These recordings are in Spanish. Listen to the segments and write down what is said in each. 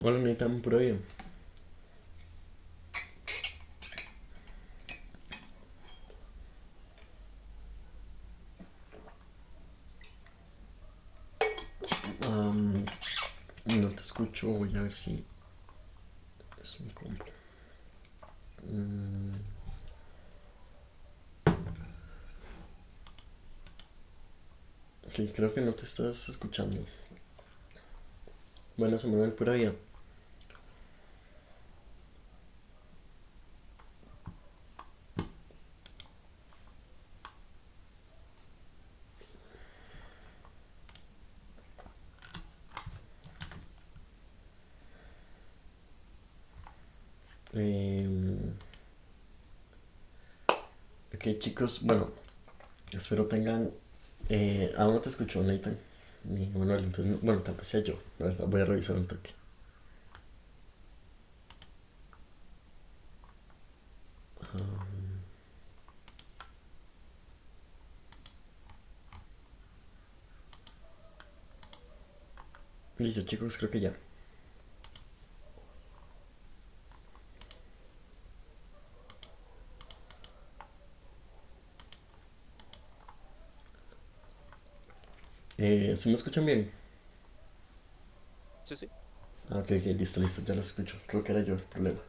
Hola, Nathan, por ahí. Am, no te escucho, voy a ver si es mi compu. Mm, ok, creo que no te estás escuchando. Bueno, Samuel, por ahí. Em, ok, chicos, bueno, espero tengan. Aún no te escucho, Nathan. Ni Manuel, entonces, bueno, tal vez sea yo, la verdad, voy a revisar un toque. Listo, chicos, creo que ya. ¿Sí me escuchan bien? Sí, sí. Ok, ok, listo, listo, ya lo escucho. Creo que era yo el problema.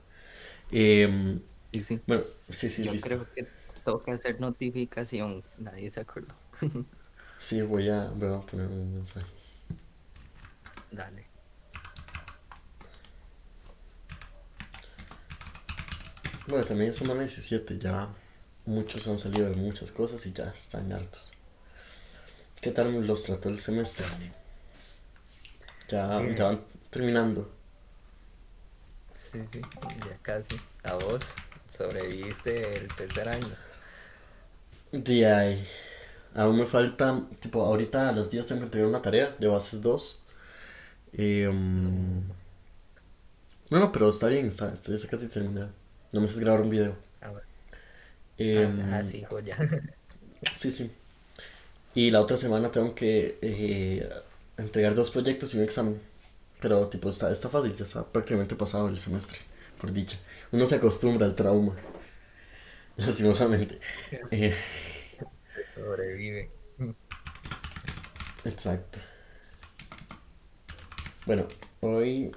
Em, Y sí, bueno, sí, sí, yo listo. creo que toca hacer notificación, nadie se acordó. Sí, voy a poner un mensaje. Dale. Bueno, también es semana 17, ya muchos han salido de muchas cosas y ya están hartos. ¿Qué tal los trató el semestre? Ya Bien, van terminando. sí, sí, ya casi. A vos sobreviviste el tercer año. De ahí, aún me falta, tipo, ahorita a las 10 tengo que entregar una tarea de bases 2. Y, No, no, no, pero está bien, está casi terminado. No me haces grabar un video. ah, bueno. Em, Sí, joya. sí, sí. Y la otra semana tengo que entregar dos proyectos y un examen. Pero, tipo, está fácil, ya está prácticamente pasado el semestre, por dicha. Uno se acostumbra al trauma. Lastimosamente. Eh, Se sobrevive. exacto. Bueno, hoy,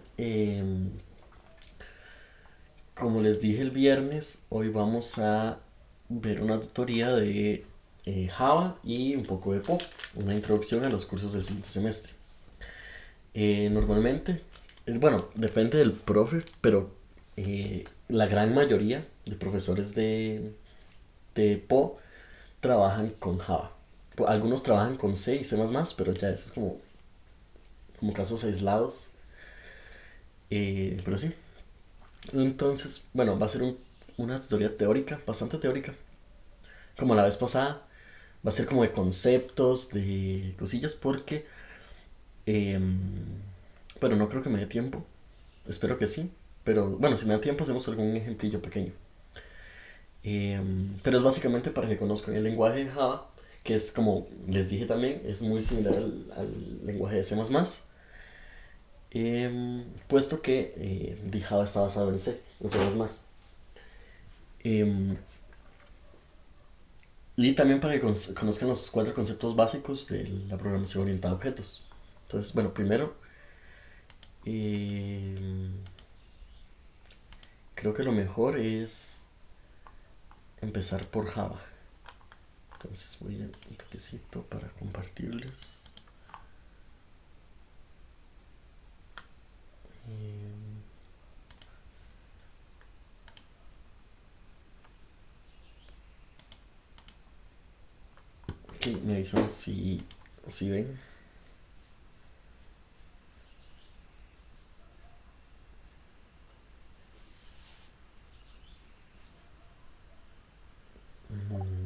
como les dije el viernes, hoy vamos a ver una tutoría de Java y un poco de PO, una introducción a los cursos del siguiente semestre. Normalmente, bueno, depende del profe, pero la gran mayoría de profesores de PO trabajan con Java. Algunos trabajan con C y C++, pero ya eso es como casos aislados. Pero sí. Entonces, bueno, va a ser una tutoría teórica, bastante teórica. Como la vez pasada, va a ser como de conceptos, de cosillas, porque, eh, bueno, no creo que me dé tiempo. Espero que sí. Pero bueno, si me da tiempo, hacemos algún ejemplillo pequeño. Pero es básicamente para que conozcan el lenguaje de Java, que es como les dije también, es muy similar al lenguaje de C++. Puesto que Java está basado en C, en C++. Em, y también para que conozcan los cuatro conceptos básicos de la programación orientada a objetos. Entonces, bueno, primero, em, creo que lo mejor es empezar por Java. Entonces voy a un toquecito para compartirles. Em, ok, me avisan si ven.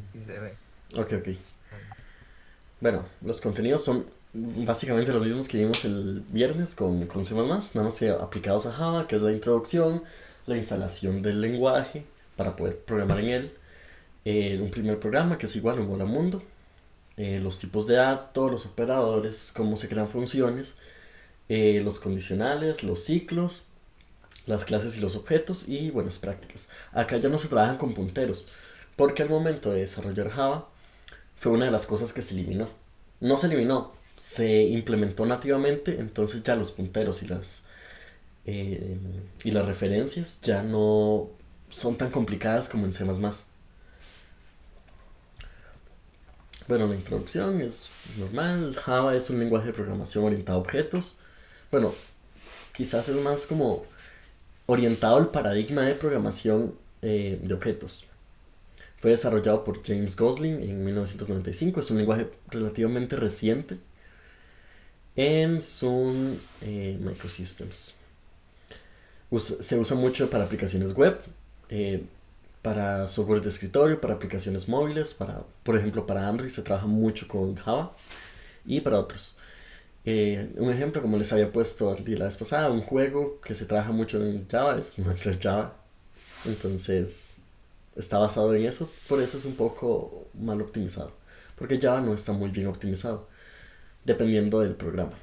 Sí se ve. Ok, ok. Bueno, los contenidos son básicamente los mismos que vimos el viernes con C++, nada más que aplicados a Java, que es la introducción, la instalación del lenguaje para poder programar en él, un primer programa que es igual, un hola mundo, los tipos de datos, los operadores, cómo se crean funciones, los condicionales, los ciclos, las clases y los objetos y buenas prácticas. Acá ya no se trabajan con punteros, porque al momento de desarrollar Java fue una de las cosas que se eliminó. No se eliminó, se implementó nativamente, entonces ya los punteros eh, y las referencias ya no son tan complicadas como en C++. Bueno, la introducción es normal. Java es un lenguaje de programación orientado a objetos. Bueno, quizás es más como orientado al paradigma de programación de objetos. Fue desarrollado por James Gosling en 1995. Es un lenguaje relativamente reciente en Sun Microsystems. Se usa mucho para aplicaciones web, eh, para software de escritorio, para aplicaciones móviles, por ejemplo, para Android se trabaja mucho con Java y para otros. Un ejemplo, como les había puesto la vez pasada, un juego que se trabaja mucho en Java es Minecraft Java. Entonces, está basado en eso, por eso es un poco mal optimizado. Porque Java no está muy bien optimizado, dependiendo del programa.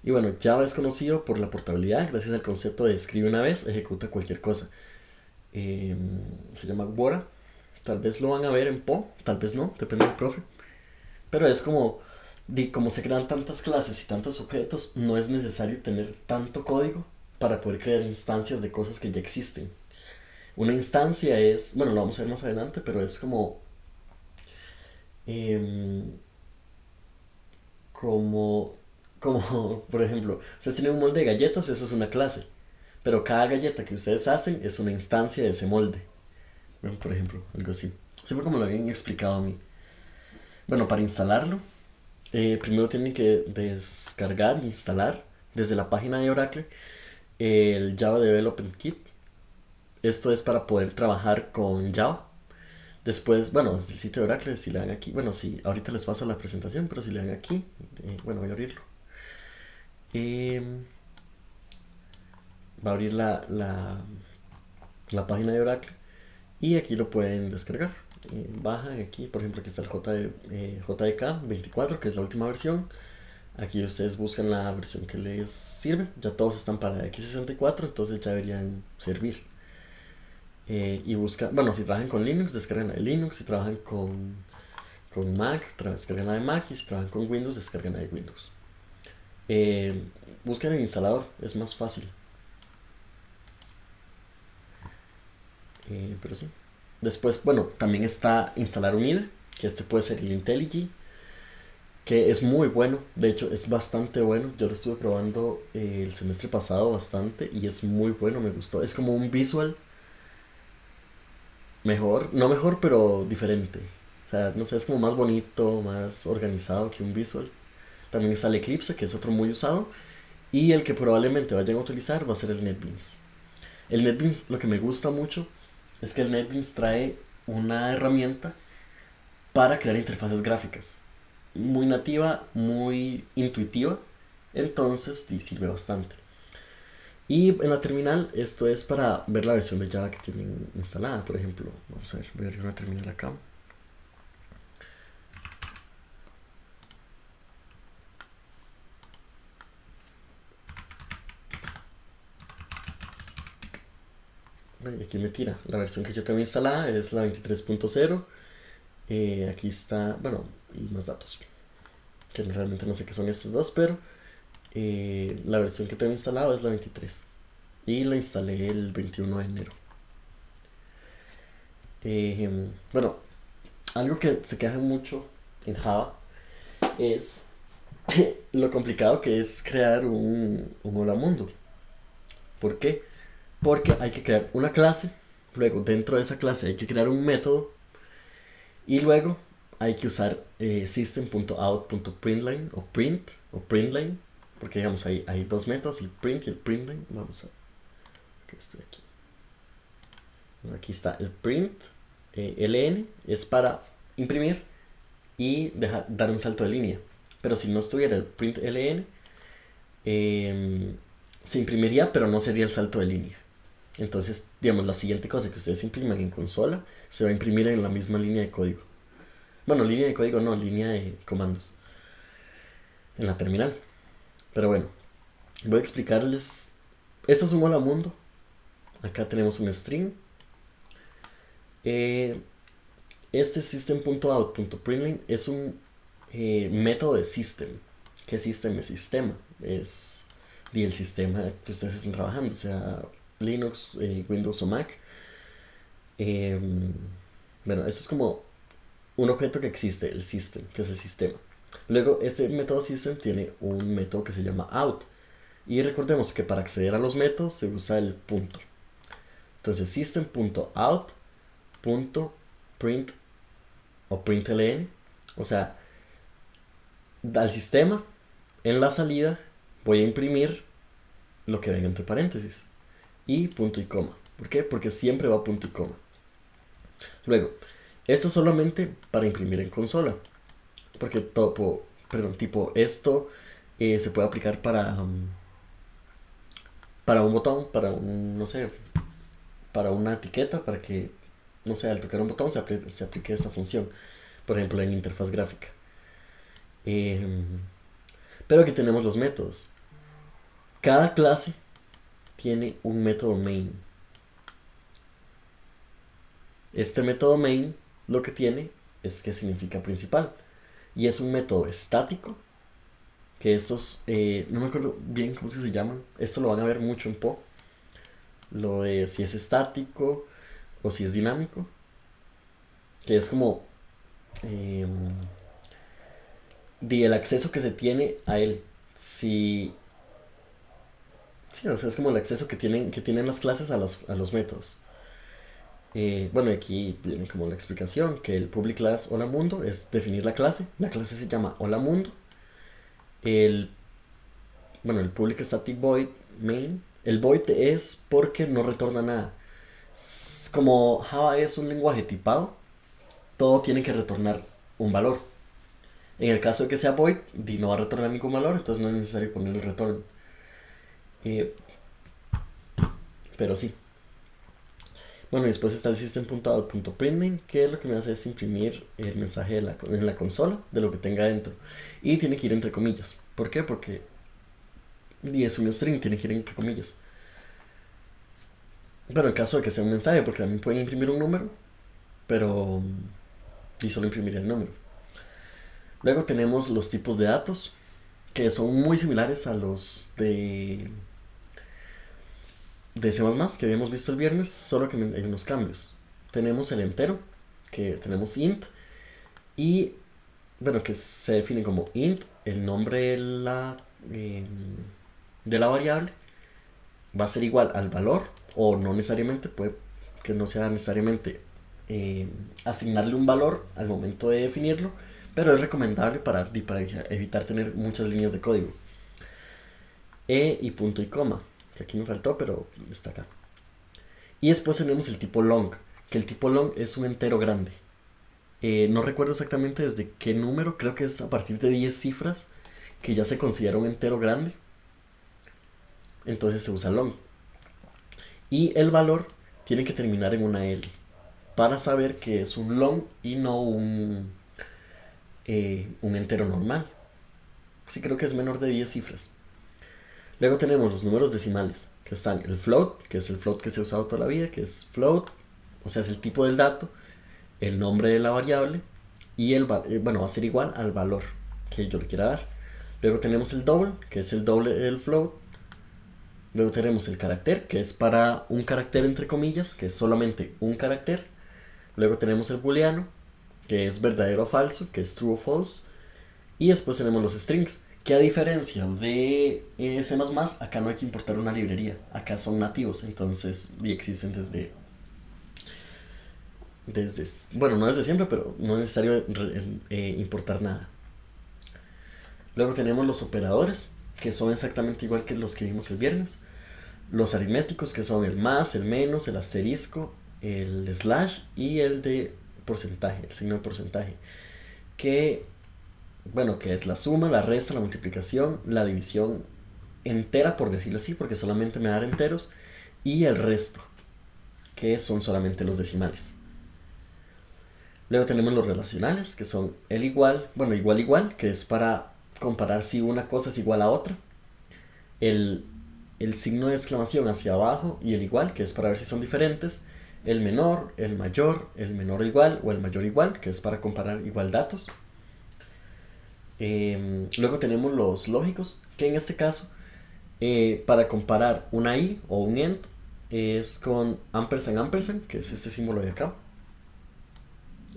Y bueno, Java es conocido por la portabilidad, gracias al concepto de escribe una vez, ejecuta cualquier cosa. Se llama Wora. Tal vez lo van a ver en Po, tal vez no, depende del profe. Pero es como se crean tantas clases y tantos objetos, no es necesario tener tanto código para poder crear instancias de cosas que ya existen. Una instancia es, bueno, lo vamos a ver más adelante, pero es em, como, como, por ejemplo, ustedes tienen un molde de galletas, eso es una clase, pero cada galleta que ustedes hacen es una instancia de ese molde. Bueno, por ejemplo, algo así. Así fue como lo habían explicado a mí. Bueno, para instalarlo, primero tienen que descargar e instalar desde la página de Oracle el Java Development Kit. Esto es para poder trabajar con Java. Después, bueno, desde el sitio de Oracle, si le dan aquí, bueno, sí, ahorita les paso la presentación, pero si le dan aquí, bueno, voy a abrirlo. Eh, Va a abrir la página de Oracle y aquí lo pueden descargar. Bajan aquí, por ejemplo, aquí está el JDK 24, que es la última versión. Aquí ustedes buscan la versión que les sirve. Ya todos están para x64, entonces ya deberían servir. Y buscan, bueno, si trabajan con Linux, descargan la de Linux. Si trabajan con Mac, descargan la de Mac. Y si trabajan con Windows, descargan la de Windows. Eh, Busquen el instalador, es más fácil. Pero sí. Después, bueno, también está instalar un IDE, que este puede ser el IntelliJ, que es muy bueno, de hecho es bastante bueno. Yo lo estuve probando el semestre pasado bastante y es muy bueno, me gustó. Es como un visual mejor, no mejor, pero diferente. O sea, no sé, es como más bonito, más organizado que un visual. También está el Eclipse, que es otro muy usado. Y el que probablemente vayan a utilizar va a ser el NetBeans. El NetBeans, lo que me gusta mucho es que el NetBeans trae una herramienta para crear interfaces gráficas. Muy nativa, muy intuitiva. Entonces sí, sirve bastante. Y en la terminal, esto es para ver la versión de Java que tienen instalada. Por ejemplo, vamos a ver, voy a abrir una terminal acá. Y aquí me tira. La versión que yo tengo instalada es la 23.0. Aquí está, bueno, y más datos. Que realmente no sé qué son estos dos, pero la versión que tengo instalada es la 23. Y la instalé el 21 de enero. Bueno, algo que se queja mucho en Java es lo complicado que es crear un hola mundo. ¿Por qué? Porque hay que crear una clase, luego dentro de esa clase hay que crear un método y luego hay que usar system.out.println o println, porque digamos hay dos métodos, el print y el println. Vamos a que estoy aquí. Aquí está el print ln, es para imprimir y dar un salto de línea. Pero si no estuviera el print ln, se imprimiría, pero no sería el salto de línea. Entonces, digamos, la siguiente cosa que ustedes impriman en consola se va a imprimir en la misma línea de código. Bueno, línea de código no, línea de comandos. En la terminal. Pero bueno, voy a explicarles. Esto es un hola mundo. Acá tenemos un string. Eh, este system.out.println es un método de system. ¿Qué system es sistema? Es el sistema que ustedes estén trabajando, sea Linux, Windows o Mac. Eh, bueno, eso es como un objeto que existe, el system, que es el sistema. Luego, este método system tiene un método que se llama out. Y recordemos que para acceder a los métodos se usa el punto. Entonces, system.out.print o println, o sea, al sistema, en la salida, voy a imprimir lo que venga entre paréntesis y punto y coma. ¿Por qué? Porque siempre va punto y coma. Luego, esto solamente para imprimir en consola, porque tipo esto se puede aplicar para un botón, para un, no sé, para una etiqueta, para que, no sé, al tocar un botón se aplique esta función, por ejemplo en interfaz gráfica. Pero aquí tenemos los métodos. Cada clase tiene un método main. Este método main lo que tiene es que significa principal. Y es un método estático. Que estos, no me acuerdo bien cómo se llaman. Esto lo van a ver mucho en Po. Lo de si es estático o si es dinámico. Que es como el acceso que se tiene a él. Si sí, o sea, es como el acceso que tienen las clases a los métodos. Bueno, aquí viene como la explicación, que el public class hola mundo es definir la clase. La clase se llama hola mundo. El, bueno, el public static void main. El void es porque no retorna nada. Como Java es un lenguaje tipado, todo tiene que retornar un valor. En el caso de que sea void, no va a retornar ningún valor, entonces no es necesario poner el retorno. Pero sí. Bueno, y después está el system.out.println, que lo que me hace es imprimir el mensaje en la consola de lo que tenga dentro. Y tiene que ir entre comillas. ¿Por qué? Porque es un string, tiene que ir entre comillas. Pero en caso de que sea un mensaje, porque también pueden imprimir un número, pero y solo imprimir el número. Luego tenemos los tipos de datos, que son muy similares a los de C++, que habíamos visto el viernes, solo que hay unos cambios. Tenemos el entero, que tenemos int, y bueno, que se define como int, el nombre de la variable, va a ser igual al valor, o no necesariamente, puede que no sea necesariamente asignarle un valor al momento de definirlo, pero es recomendable para evitar tener muchas líneas de código. Y punto y coma, que aquí me faltó, pero está acá. Y después tenemos el tipo long, que el tipo long es un entero grande. No recuerdo exactamente desde qué número, creo que es a partir de 10 cifras, que ya se considera un entero grande. Entonces se usa long. Y el valor tiene que terminar en una L, para saber que es un long y no un entero normal. Sí, creo que es menor de 10 cifras. Luego tenemos los números decimales, que están el float, que es el float que se ha usado toda la vida, que es float, o sea, es el tipo del dato, el nombre de la variable, y bueno, va a ser igual al valor que yo le quiera dar. Luego tenemos el double, que es el doble del float. Luego tenemos el carácter, que es para un carácter entre comillas, que es solamente un carácter. Luego tenemos el booleano, que es verdadero o falso, que es true o false. Y después tenemos los strings, que a diferencia de C++, acá no hay que importar una librería. Acá son nativos, entonces y existen bueno, no desde siempre, pero no es necesario importar nada. Luego tenemos los operadores, que son exactamente igual que los que vimos el viernes. Los aritméticos, que son el más, el menos, el asterisco, el slash y el de porcentaje, el signo de porcentaje. Que, bueno, que es la suma, la resta, la multiplicación, la división entera, por decirlo así, porque solamente me da enteros, y el resto, que son solamente los decimales. Luego tenemos los relacionales, que son el igual, bueno, igual, que es para comparar si una cosa es igual a otra. el, el signo de exclamación hacia abajo y el igual, que es para ver si son diferentes, el menor, el mayor, el menor igual o el mayor igual, que es para comparar igual datos. Luego tenemos los lógicos, que en este caso, para comparar una i o un ent, es con ampersand ampersand, que es este símbolo de acá.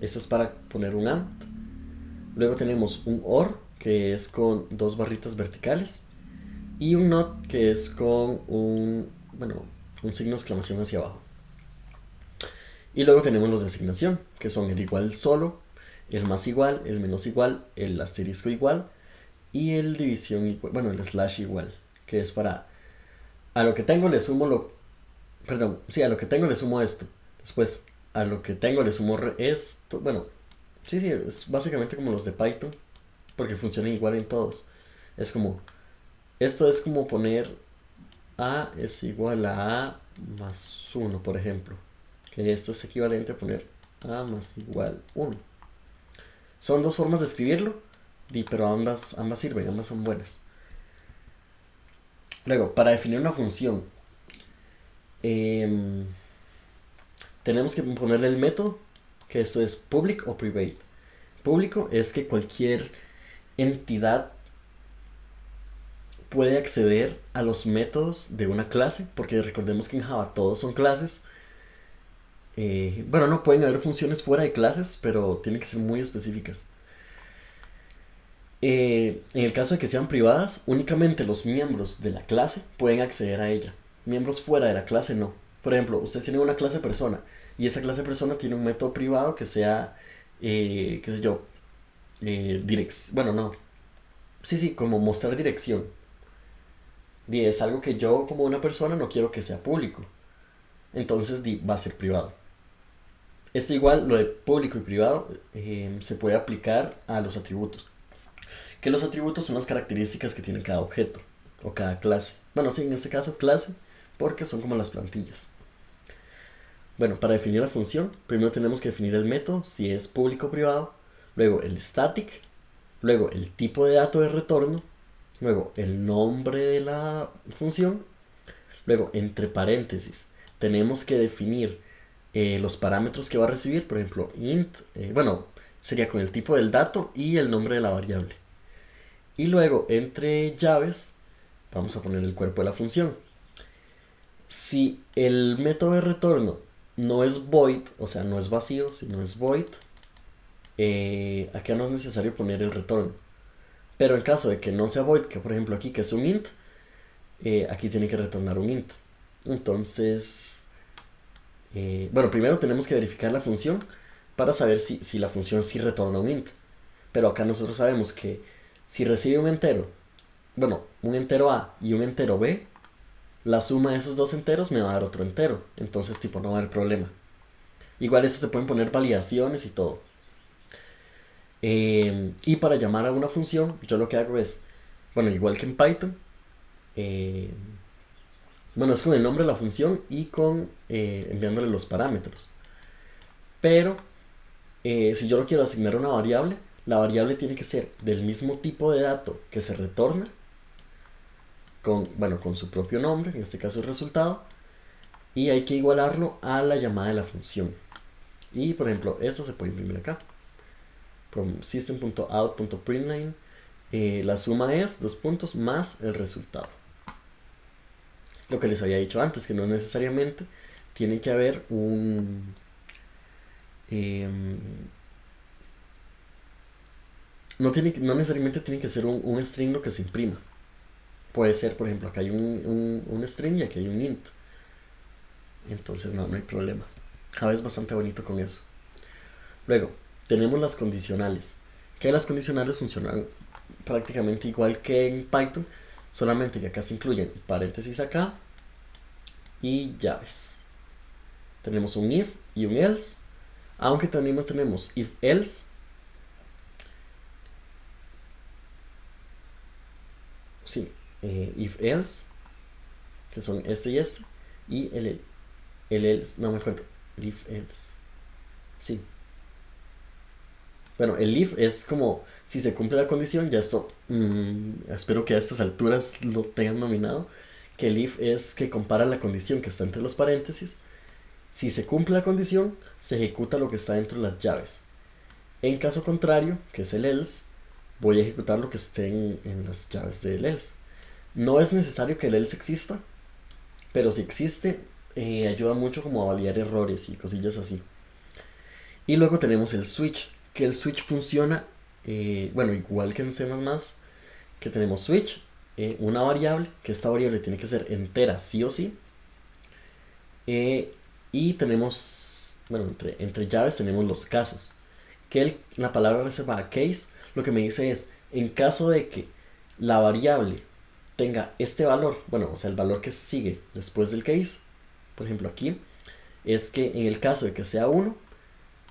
Esto es para poner un AND. Luego tenemos un OR, que es con dos barritas verticales. Y un NOT, que es con un signo de exclamación hacia abajo. Y luego tenemos los de asignación, que son el igual solo, el más igual, el menos igual, el asterisco igual y el división igual, bueno, el slash igual, que es para a lo que tengo le sumo a lo que tengo le sumo esto. Después a lo que tengo le sumo esto. Bueno, sí, es básicamente como los de Python, porque funcionan igual en todos. Es como, esto es como poner A es igual a A más 1, por ejemplo. Que esto es equivalente a poner A más igual 1. Son dos formas de escribirlo, pero ambas sirven, ambas son buenas. Luego, para definir una función, tenemos que ponerle el método, que eso es public o private. Público es que cualquier entidad puede acceder a los métodos de una clase, porque recordemos que en Java todos son clases. Bueno, no pueden haber funciones fuera de clases, pero tienen que ser muy específicas. En el caso de que sean privadas, únicamente los miembros de la clase pueden acceder a ella. Miembros fuera de la clase no. Por ejemplo, ustedes tienen una clase persona y esa clase persona tiene un método privado que sea, qué sé yo, bueno, no. Sí, como mostrar dirección. Y es algo que yo como una persona no quiero que sea público. Entonces va a ser privado. Esto igual, lo de público y privado, se puede aplicar a los atributos. Que los atributos son las características que tiene cada objeto o cada clase. Bueno, sí, en este caso clase, porque son como las plantillas. Bueno, para definir la función, primero tenemos que definir el método, si es público o privado, luego el static, luego el tipo de dato de retorno, luego el nombre de la función, luego entre paréntesis tenemos que definir los parámetros que va a recibir, por ejemplo, int, sería con el tipo del dato y el nombre de la variable. Y luego, entre llaves, vamos a poner el cuerpo de la función. Si el método de retorno no es void, o sea, no es vacío, sino es void, acá no es necesario poner el retorno. Pero en caso de que no sea void, que por ejemplo aquí que es un int, aquí tiene que retornar un int. Entonces, primero tenemos que verificar la función para saber si la función sí retorna un int. Pero acá nosotros sabemos que si recibe un entero A y un entero B, la suma de esos dos enteros me va a dar otro entero. Entonces, no va a haber problema. Igual eso se pueden poner validaciones y todo. Y para llamar a una función, yo lo que hago es, igual que en Python, es con el nombre de la función y con enviándole los parámetros. Pero, si yo lo quiero asignar a una variable, la variable tiene que ser del mismo tipo de dato que se retorna, con su propio nombre, en este caso el resultado, y hay que igualarlo a la llamada de la función. Y por ejemplo, esto se puede imprimir acá. System.out.println, la suma es 2 puntos más el resultado. Lo que les había dicho antes, que no necesariamente tiene que haber un no necesariamente tiene que ser un string lo que se imprima. Puede ser, por ejemplo, acá hay un string y aquí hay un int. Entonces no hay problema. Java es bastante bonito con eso. Luego, tenemos las condicionales. Que las condicionales funcionan prácticamente igual que en Python, solamente que acá se incluyen paréntesis acá y llaves. Tenemos un if y un else, aunque también tenemos if else. Sí, if else, que son este y este, y el else, no me acuerdo, if else, sí, Bueno, el if es como si se cumple la condición, ya esto, espero que a estas alturas lo tengan nominado, que el if es que compara la condición que está entre los paréntesis. Si se cumple la condición, se ejecuta lo que está dentro de las llaves. En caso contrario, que es el else, voy a ejecutar lo que esté en las llaves del else. No es necesario que el else exista, pero si existe, ayuda mucho como a validar errores y cosillas así. Y luego tenemos el switch, que el switch funciona, bueno, igual que en C++, que tenemos switch, una variable, que esta variable tiene que ser entera sí o sí. Y tenemos, bueno, entre llaves tenemos los casos. Que la palabra reservada case lo que me dice es, en caso de que la variable tenga este valor, bueno, o sea, el valor que sigue después del case, por ejemplo aquí, es que en el caso de que sea 1,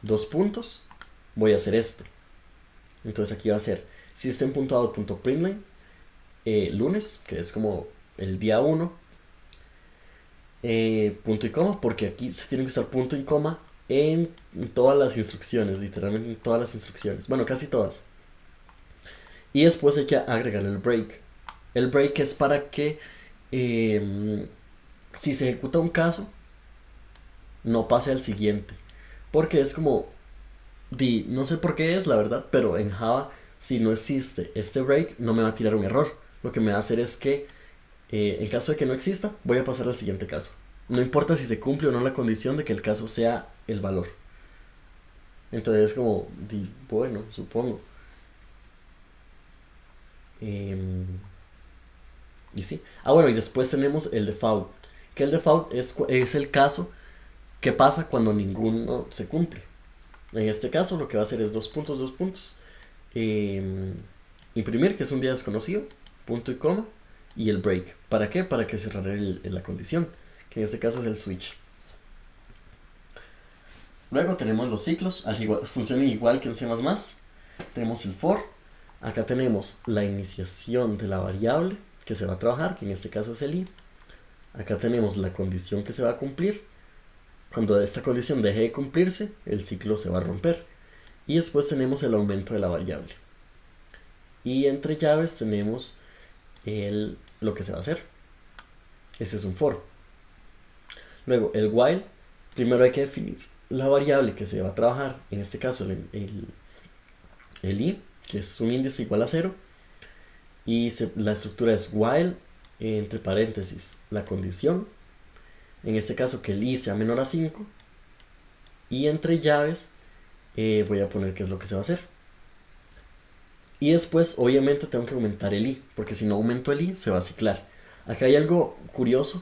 2 puntos, voy a hacer esto. Entonces aquí va a ser system.out.println lunes, que es como el día 1, punto y coma, porque aquí se tiene que usar punto y coma en todas las instrucciones, literalmente en todas las instrucciones, bueno, casi todas. Y después hay que agregar el break. El break es para que si se ejecuta un caso, no pase al siguiente. Porque es como, no sé por qué es la verdad, pero en Java, si no existe este break, no me va a tirar un error. Lo que me va a hacer es que, en caso de que no exista, voy a pasar al siguiente caso. No importa si se cumple o no la condición de que el caso sea el valor. Entonces es como, bueno, supongo. Y sí. Ah, bueno, y después tenemos el default. Que el default es el caso que pasa cuando ninguno se cumple. En este caso lo que va a hacer es 2 puntos, 2 puntos. Imprimir, que es un día desconocido, punto y coma, y el break. ¿Para qué? Para que cerrara la condición, que en este caso es el switch. Luego tenemos los ciclos, funcionan igual que en C++. Tenemos el for. Acá tenemos la iniciación de la variable que se va a trabajar, que en este caso es el i. Acá tenemos la condición que se va a cumplir. Cuando esta condición deje de cumplirse, el ciclo se va a romper. Y después tenemos el aumento de la variable. Y entre llaves tenemos lo que se va a hacer. Este es un for. Luego el while. Primero hay que definir la variable que se va a trabajar. En este caso el i, que es un índice igual a 0. Y la estructura es while, entre paréntesis, la condición. En este caso que el i sea menor a 5. Y entre llaves voy a poner qué es lo que se va a hacer. Y después obviamente tengo que aumentar el i, porque si no aumento el i se va a ciclar. Acá hay algo curioso,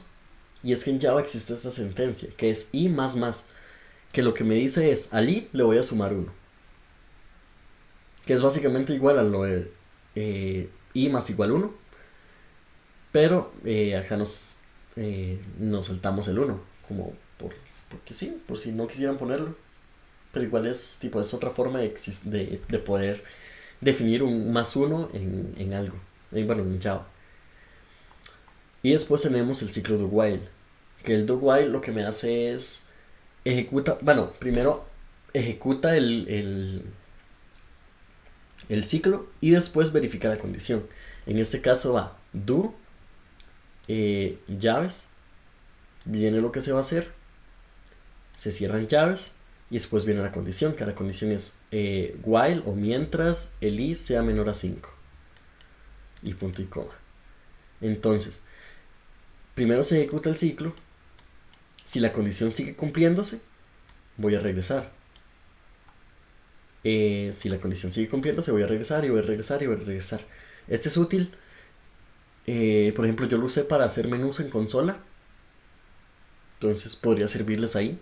y es que en Java existe esta sentencia, que es i más más, que lo que me dice es, al i le voy a sumar 1. Que es básicamente igual a lo de i más igual 1. Pero acá nos saltamos el 1, como porque sí, por si no quisieran ponerlo. Pero igual es otra forma de poder definir un más 1 en algo, bueno, en Java. Y después tenemos el ciclo do while, que el do while lo que me hace es primero ejecuta el ciclo y después verifica la condición. En este caso va do llaves, viene lo que se va a hacer, se cierran llaves y después viene la condición, que la condición es while o mientras el i sea menor a 5 y punto y coma. Entonces primero se ejecuta el ciclo. Si la condición sigue cumpliéndose, voy a regresar. Si la condición sigue cumpliéndose, voy a regresar y voy a regresar y voy a regresar. Este es útil. Por ejemplo, yo lo usé para hacer menús en consola. Entonces podría servirles ahí.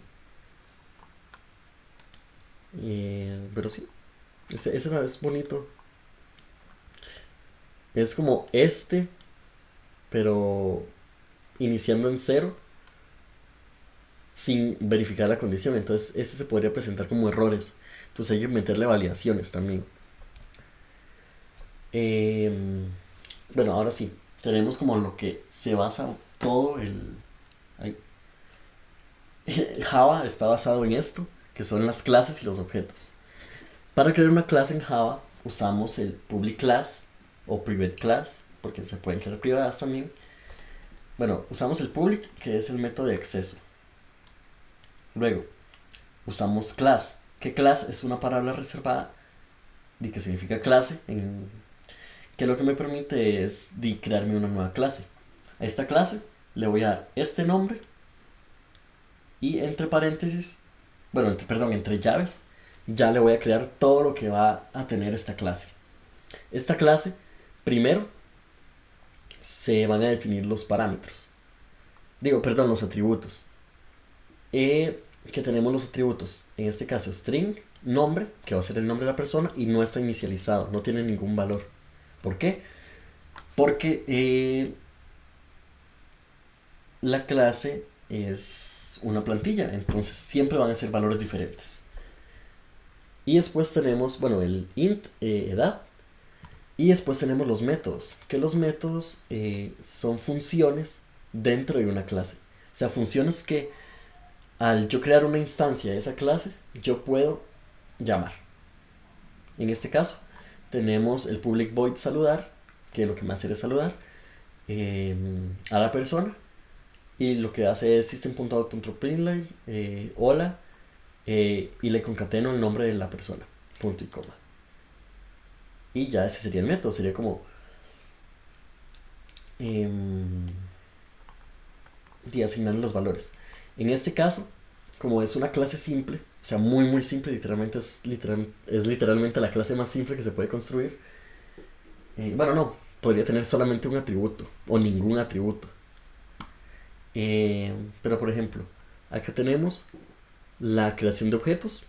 Pero sí. Ese es bonito. Es como pero iniciando en 0 sin verificar la condición. Entonces se podría presentar como errores. Entonces hay que meterle validaciones también. Bueno, ahora sí, tenemos como lo que se basa todo Java está basado en esto, que son las clases y los objetos. Para crear una clase en Java usamos el public class o private class, porque se pueden crear privadas también. Bueno, usamos el public, que es el método de acceso. Luego, usamos class, que class es una palabra reservada y que significa clase, que lo que me permite es crearme una nueva clase. A esta clase le voy a dar este nombre y entre paréntesis, bueno, entre llaves, ya le voy a crear todo lo que va a tener esta clase. Esta clase, primero, se van a definir los parámetros. Los atributos. Que tenemos los atributos, en este caso string, nombre, que va a ser el nombre de la persona y no está inicializado, no tiene ningún valor. ¿Por qué? Porque la clase es una plantilla, entonces siempre van a ser valores diferentes. Y después tenemos, el int edad. Y después tenemos los métodos, que los métodos son funciones dentro de una clase. O sea, funciones que al yo crear una instancia de esa clase, yo puedo llamar. En este caso, tenemos el public void saludar, que lo que me hace es saludar a la persona. Y lo que hace es system.out.println, hola, y le concateno el nombre de la persona, punto y coma. Y ya ese sería el método, sería como de asignar los valores. En este caso, como es una clase simple, o sea, muy muy simple, es literalmente la clase más simple que se puede construir. Podría tener solamente un atributo o ningún atributo. Pero por ejemplo, acá tenemos la creación de objetos,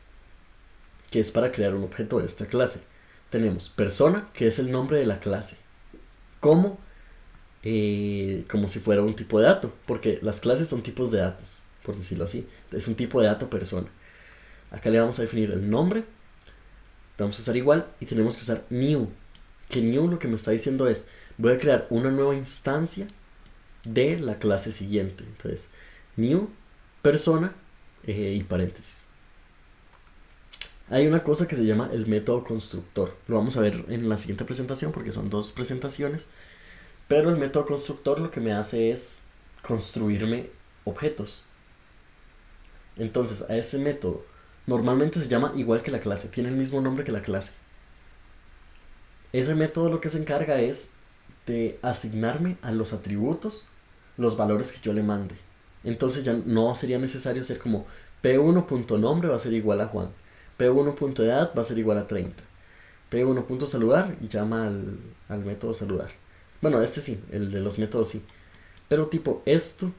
que es para crear un objeto de esta clase. Tenemos persona, que es el nombre de la clase, como si fuera un tipo de dato, porque las clases son tipos de datos, por decirlo así. Es un tipo de dato persona. Acá le vamos a definir el nombre, vamos a usar igual y tenemos que usar new, que new lo que me está diciendo es voy a crear una nueva instancia de la clase siguiente. Entonces new persona y paréntesis. Hay una cosa que se llama el método constructor. Lo vamos a ver en la siguiente presentación porque son 2 presentaciones. Pero el método constructor lo que me hace es construirme objetos. Entonces a ese método normalmente se llama igual que la clase, tiene el mismo nombre que la clase. Ese método lo que se encarga es de asignarme a los atributos los valores que yo le mande. Entonces ya no sería necesario ser como p1.nombre va a ser igual a Juan, p1.edad va a ser igual a 30, p1.saludar y llama al método saludar. Bueno, este sí, el de los métodos sí. Pero tipo esto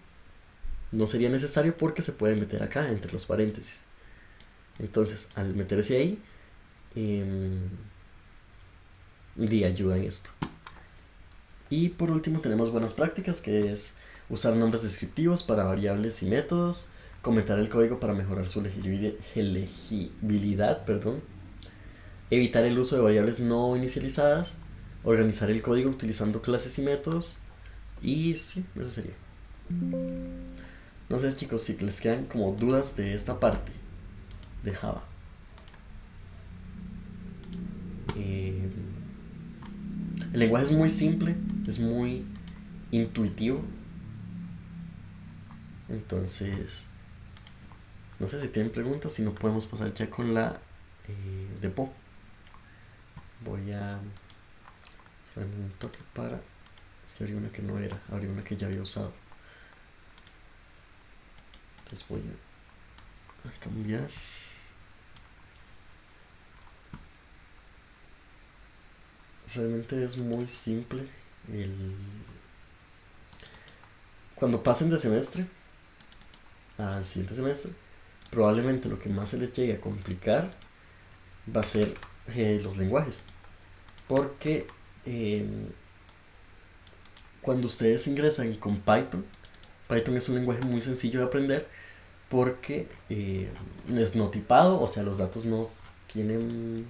no sería necesario porque se puede meter acá entre los paréntesis. Entonces al meterse ahí ayuda en esto. Y por último tenemos buenas prácticas, que es usar nombres descriptivos para variables y métodos, comentar el código para mejorar su legibilidad, evitar el uso de variables no inicializadas, organizar el código utilizando clases y métodos. Y sí, eso sería. No sé, chicos, si les quedan como dudas de esta parte de Java. El lenguaje es muy simple, es muy intuitivo. Entonces, no sé si tienen preguntas, si no podemos pasar ya con la repo. Voy a darle un toque para... Es que habría una que no era, habría una que ya había usado. Entonces voy a cambiar. Realmente es muy simple. Cuando pasen de semestre al siguiente semestre, probablemente lo que más se les llegue a complicar va a ser los lenguajes. Porque cuando ustedes ingresan con Python es un lenguaje muy sencillo de aprender porque es no tipado, o sea, los datos no tienen...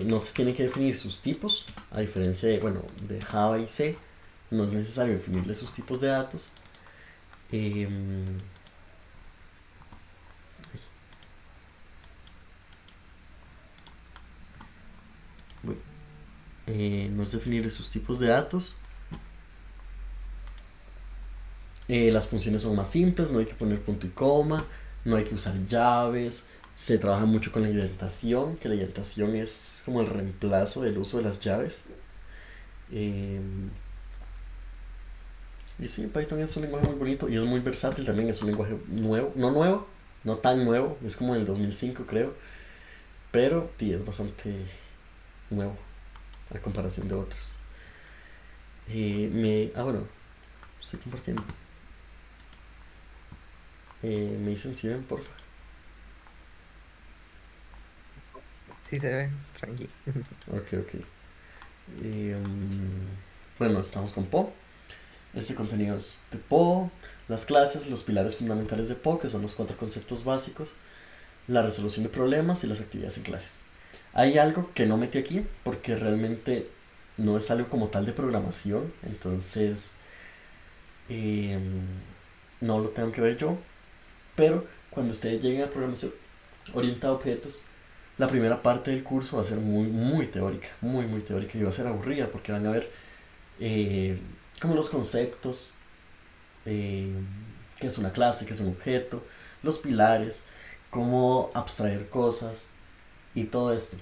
no se tienen que definir sus tipos, a diferencia de Java y C, no es necesario definirle sus tipos de datos. no es definir sus tipos de datos. Las funciones son más simples, no hay que poner punto y coma, no hay que usar llaves. Se trabaja mucho con la indentación, que la indentación es como el reemplazo del uso de las llaves. Eh, y sí, Python es un lenguaje muy bonito y es muy versátil también, es un lenguaje nuevo, no tan nuevo, es como del 2005 creo, pero sí, es bastante nuevo a comparación de otros. Bueno, estoy compartiendo. Me dicen si ven, porfa. Sí se ve, tranqui. Ok. Bueno, estamos con Po. Este contenido es de Po, las clases, los pilares fundamentales de Po, que son los 4 conceptos básicos, la resolución de problemas y las actividades en clases. Hay algo que no metí aquí porque realmente no es algo como tal de programación, entonces eh, no lo tengo que ver yo, pero cuando ustedes lleguen a programación orientada a objetos, la primera parte del curso va a ser muy teórica, muy teórica y va a ser aburrida porque van a ver eh, como los conceptos, eh, qué es una clase, qué es un objeto, los pilares, cómo abstraer cosas y todo esto.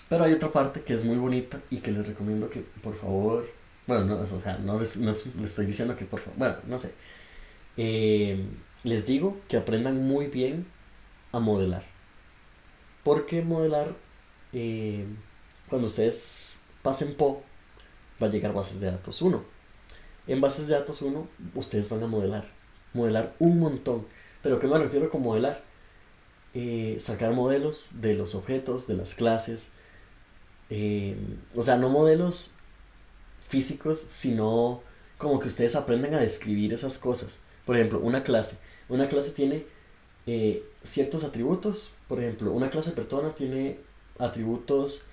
Pero hay otra parte que es muy bonita y que les recomiendo que por favor, bueno, no, o sea, les estoy diciendo que por favor, bueno, no sé, eh, les digo que aprendan muy bien a modelar. Porque modelar, eh, cuando ustedes pasen Po, va a llegar bases de datos uno. En bases de datos uno ustedes van a modelar un montón. Pero ¿qué me refiero con modelar? Sacar modelos de los objetos, de las clases, o sea, no modelos físicos, sino como que ustedes aprendan a describir esas cosas. Por ejemplo, una clase tiene ciertos atributos. Por ejemplo, una clase persona tiene atributos,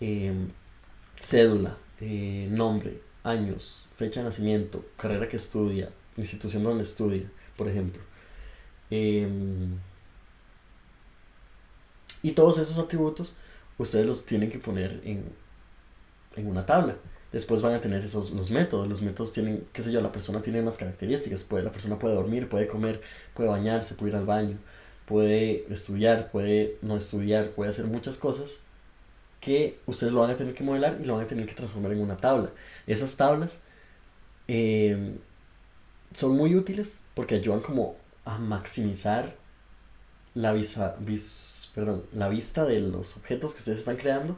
eh, cédula, nombre, años, fecha de nacimiento, carrera que estudia, institución donde estudia, por ejemplo. Eh, y todos esos atributos ustedes los tienen que poner en una tabla. Después van a tener los métodos. Los métodos tienen, qué sé yo, la persona tiene unas características. La persona puede dormir, puede comer, puede bañarse, puede ir al baño, puede estudiar, puede no estudiar, puede hacer muchas cosas que ustedes lo van a tener que modelar y lo van a tener que transformar en una tabla. Esas tablas eh, son muy útiles porque ayudan como a maximizar la vista de los objetos que ustedes están creando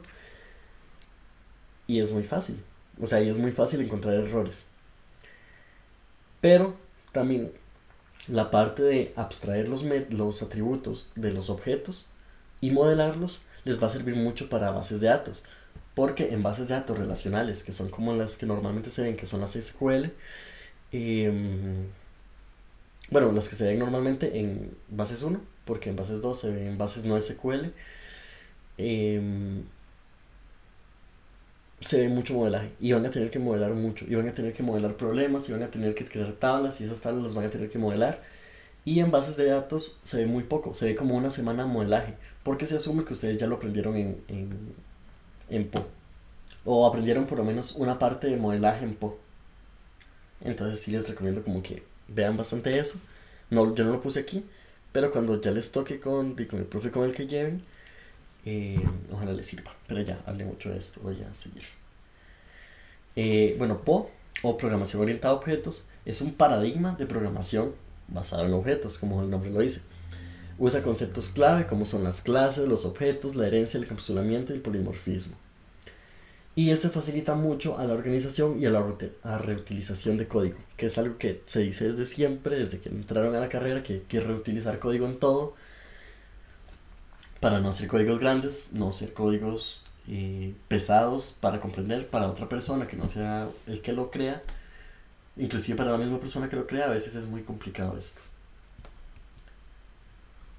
y es muy fácil. O sea, y es muy fácil encontrar errores. Pero también la parte de abstraer los atributos de los objetos y modelarlos les va a servir mucho para bases de datos. Porque en bases de datos relacionales, que son como las que normalmente se ven, que son las SQL, bueno, las que se ven normalmente en bases uno porque en bases 2 se ven en bases no SQL, eh, se ve mucho modelaje y van a tener que modelar mucho y van a tener que modelar problemas y van a tener que crear tablas y esas tablas las van a tener que modelar y en bases de datos se ve muy poco, se ve como una semana de modelaje porque se asume que ustedes ya lo aprendieron en Po o aprendieron por lo menos una parte de modelaje en Po. Entonces sí les recomiendo como que vean bastante eso. No, yo no lo puse aquí, pero cuando ya les toque con el profe con el que lleven, ojalá les sirva. Pero ya, hablé mucho de esto, voy a seguir. Bueno, Po, o programación orientada a objetos, es un paradigma de programación basado en objetos, como el nombre lo dice. Usa conceptos clave como son las clases, los objetos, la herencia, el encapsulamiento y el polimorfismo. Y eso facilita mucho a la organización y a la reutilización de código, que es algo que se dice desde siempre, desde que entraron a la carrera, que hay que reutilizar código en todo, para no hacer códigos grandes, no hacer códigos pesados para comprender para otra persona que no sea el que lo crea, inclusive para la misma persona que lo crea, a veces es muy complicado esto.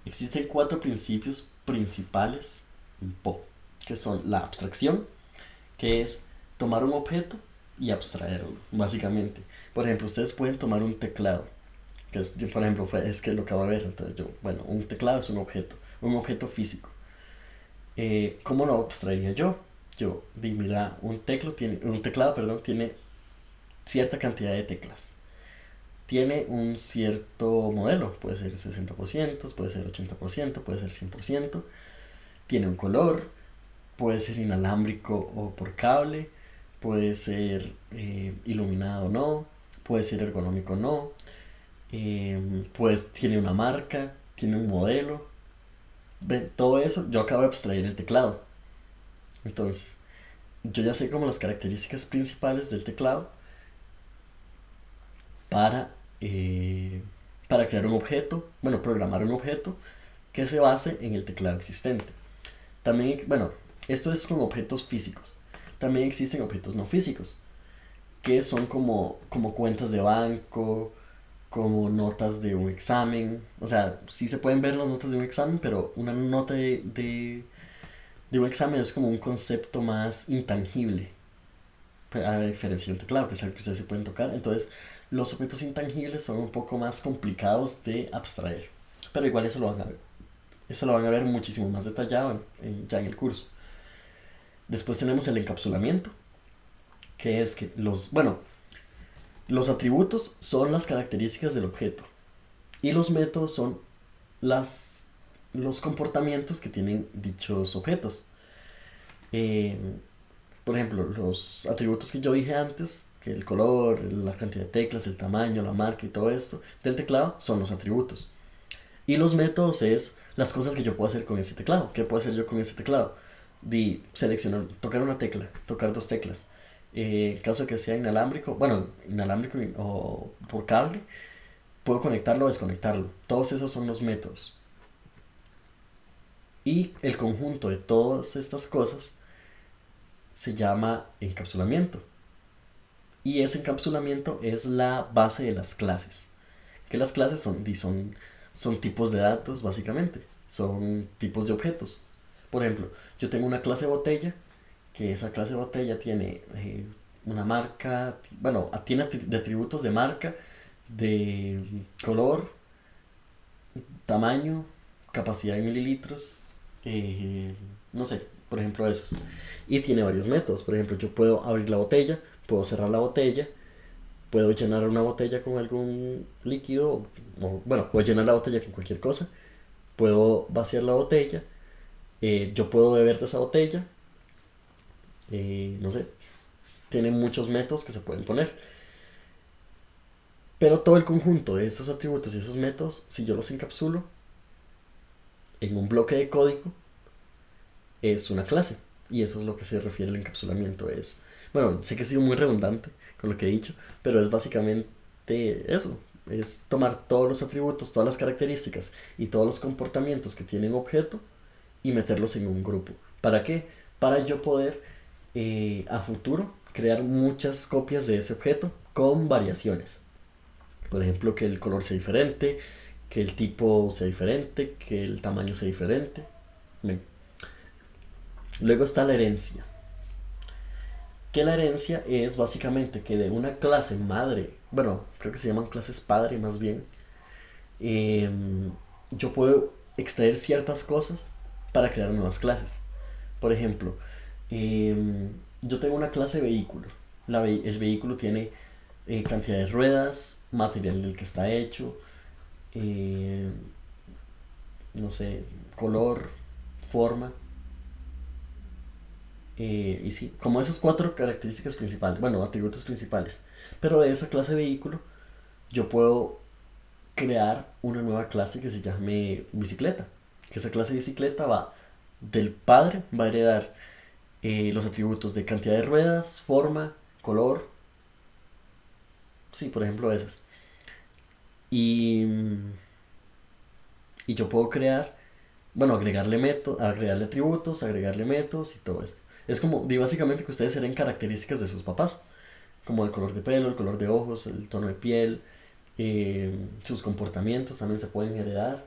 Existen 4 principios principales en Po, que son la abstracción, que es tomar un objeto y abstraerlo, básicamente. Por ejemplo, ustedes pueden tomar un teclado, que es, por ejemplo, es que lo acabo de ver, entonces bueno, un teclado es un objeto físico. ¿Cómo lo abstraería yo? mira, un teclado, perdón, tiene cierta cantidad de teclas. Tiene un cierto modelo, puede ser 60%, puede ser 80%, puede ser 100%. Tiene un color, puede ser inalámbrico o por cable, puede ser iluminado o no, puede ser ergonómico o no, pues tiene una marca, tiene un modelo. Ven, todo eso yo acabo de abstraer el teclado. Entonces, yo ya sé como las características principales del teclado para, eh, para crear un objeto, bueno, programar un objeto que se base en el teclado existente. También, bueno, esto es con objetos físicos. También existen objetos no físicos, que son como cuentas de banco, como notas de un examen. O sea, sí se pueden ver las notas de un examen, pero una nota de un examen es como un concepto más intangible, a diferencia del teclado, que es algo que ustedes se pueden tocar. Entonces, los objetos intangibles son un poco más complicados de abstraer. Pero igual eso lo van a ver. Eso lo van a ver muchísimo más detallado ya en el curso. Después tenemos el encapsulamiento, que es que los atributos son las características del objeto y los métodos son las, los comportamientos que tienen dichos objetos. Eh, por ejemplo, los atributos que yo dije antes, que el color, la cantidad de teclas, el tamaño, la marca y todo esto del teclado son los atributos. Y los métodos es las cosas que yo puedo hacer con ese teclado. ¿Qué puedo hacer yo con ese teclado? Seleccionar, tocar una tecla, tocar dos teclas. En caso de que sea inalámbrico, bueno, inalámbrico o por cable, puedo conectarlo o desconectarlo. Todos esos son los métodos. Y el conjunto de todas estas cosas se llama encapsulamiento. Y ese encapsulamiento es la base de las clases. Que las clases son tipos de datos, básicamente. Son tipos de objetos. Por ejemplo, yo tengo una clase botella, que esa clase botella tiene una marca, bueno, tiene de atributos de marca, de color, tamaño, capacidad en mililitros, no sé, por ejemplo esos. Y tiene varios métodos. Por ejemplo, yo puedo abrir la botella, puedo cerrar la botella, puedo llenar una botella con algún líquido, o bueno, puedo llenar la botella con cualquier cosa, puedo vaciar la botella, yo puedo beber de esa botella, no sé, tiene muchos métodos que se pueden poner. Pero todo el conjunto de esos atributos y esos métodos, si yo los encapsulo en un bloque de código, es una clase. Y eso es lo que se refiere al encapsulamiento. Bueno, sé que he sido muy redundante con lo que he dicho, pero es básicamente eso. Es tomar todos los atributos, todas las características y todos los comportamientos que tiene un objeto y meterlos en un grupo. ¿Para qué? Para yo poder a futuro crear muchas copias de ese objeto con variaciones. Por ejemplo, que el color sea diferente, que el tipo sea diferente, que el tamaño sea diferente. Bien. Luego está la herencia. Que la herencia es básicamente que de una clase madre, bueno, creo que se llaman clases padre más bien, eh, yo puedo extraer ciertas cosas para crear nuevas clases. Por ejemplo, yo tengo una clase vehículo. El vehículo tiene cantidad de ruedas, material del que está hecho, eh, no sé, color, forma. Y sí, como esas cuatro características principales, bueno, atributos principales. Pero de esa clase de vehículo, yo puedo crear una nueva clase que se llame bicicleta. Que esa clase de bicicleta va del padre, va a heredar los atributos de cantidad de ruedas, forma, color. Sí, por ejemplo, esas. Y, y yo puedo crear, bueno, agregarle atributos, agregarle métodos y todo esto. Es como, básicamente que ustedes hereden características de sus papás, como el color de pelo, el color de ojos, el tono de piel, sus comportamientos también se pueden heredar.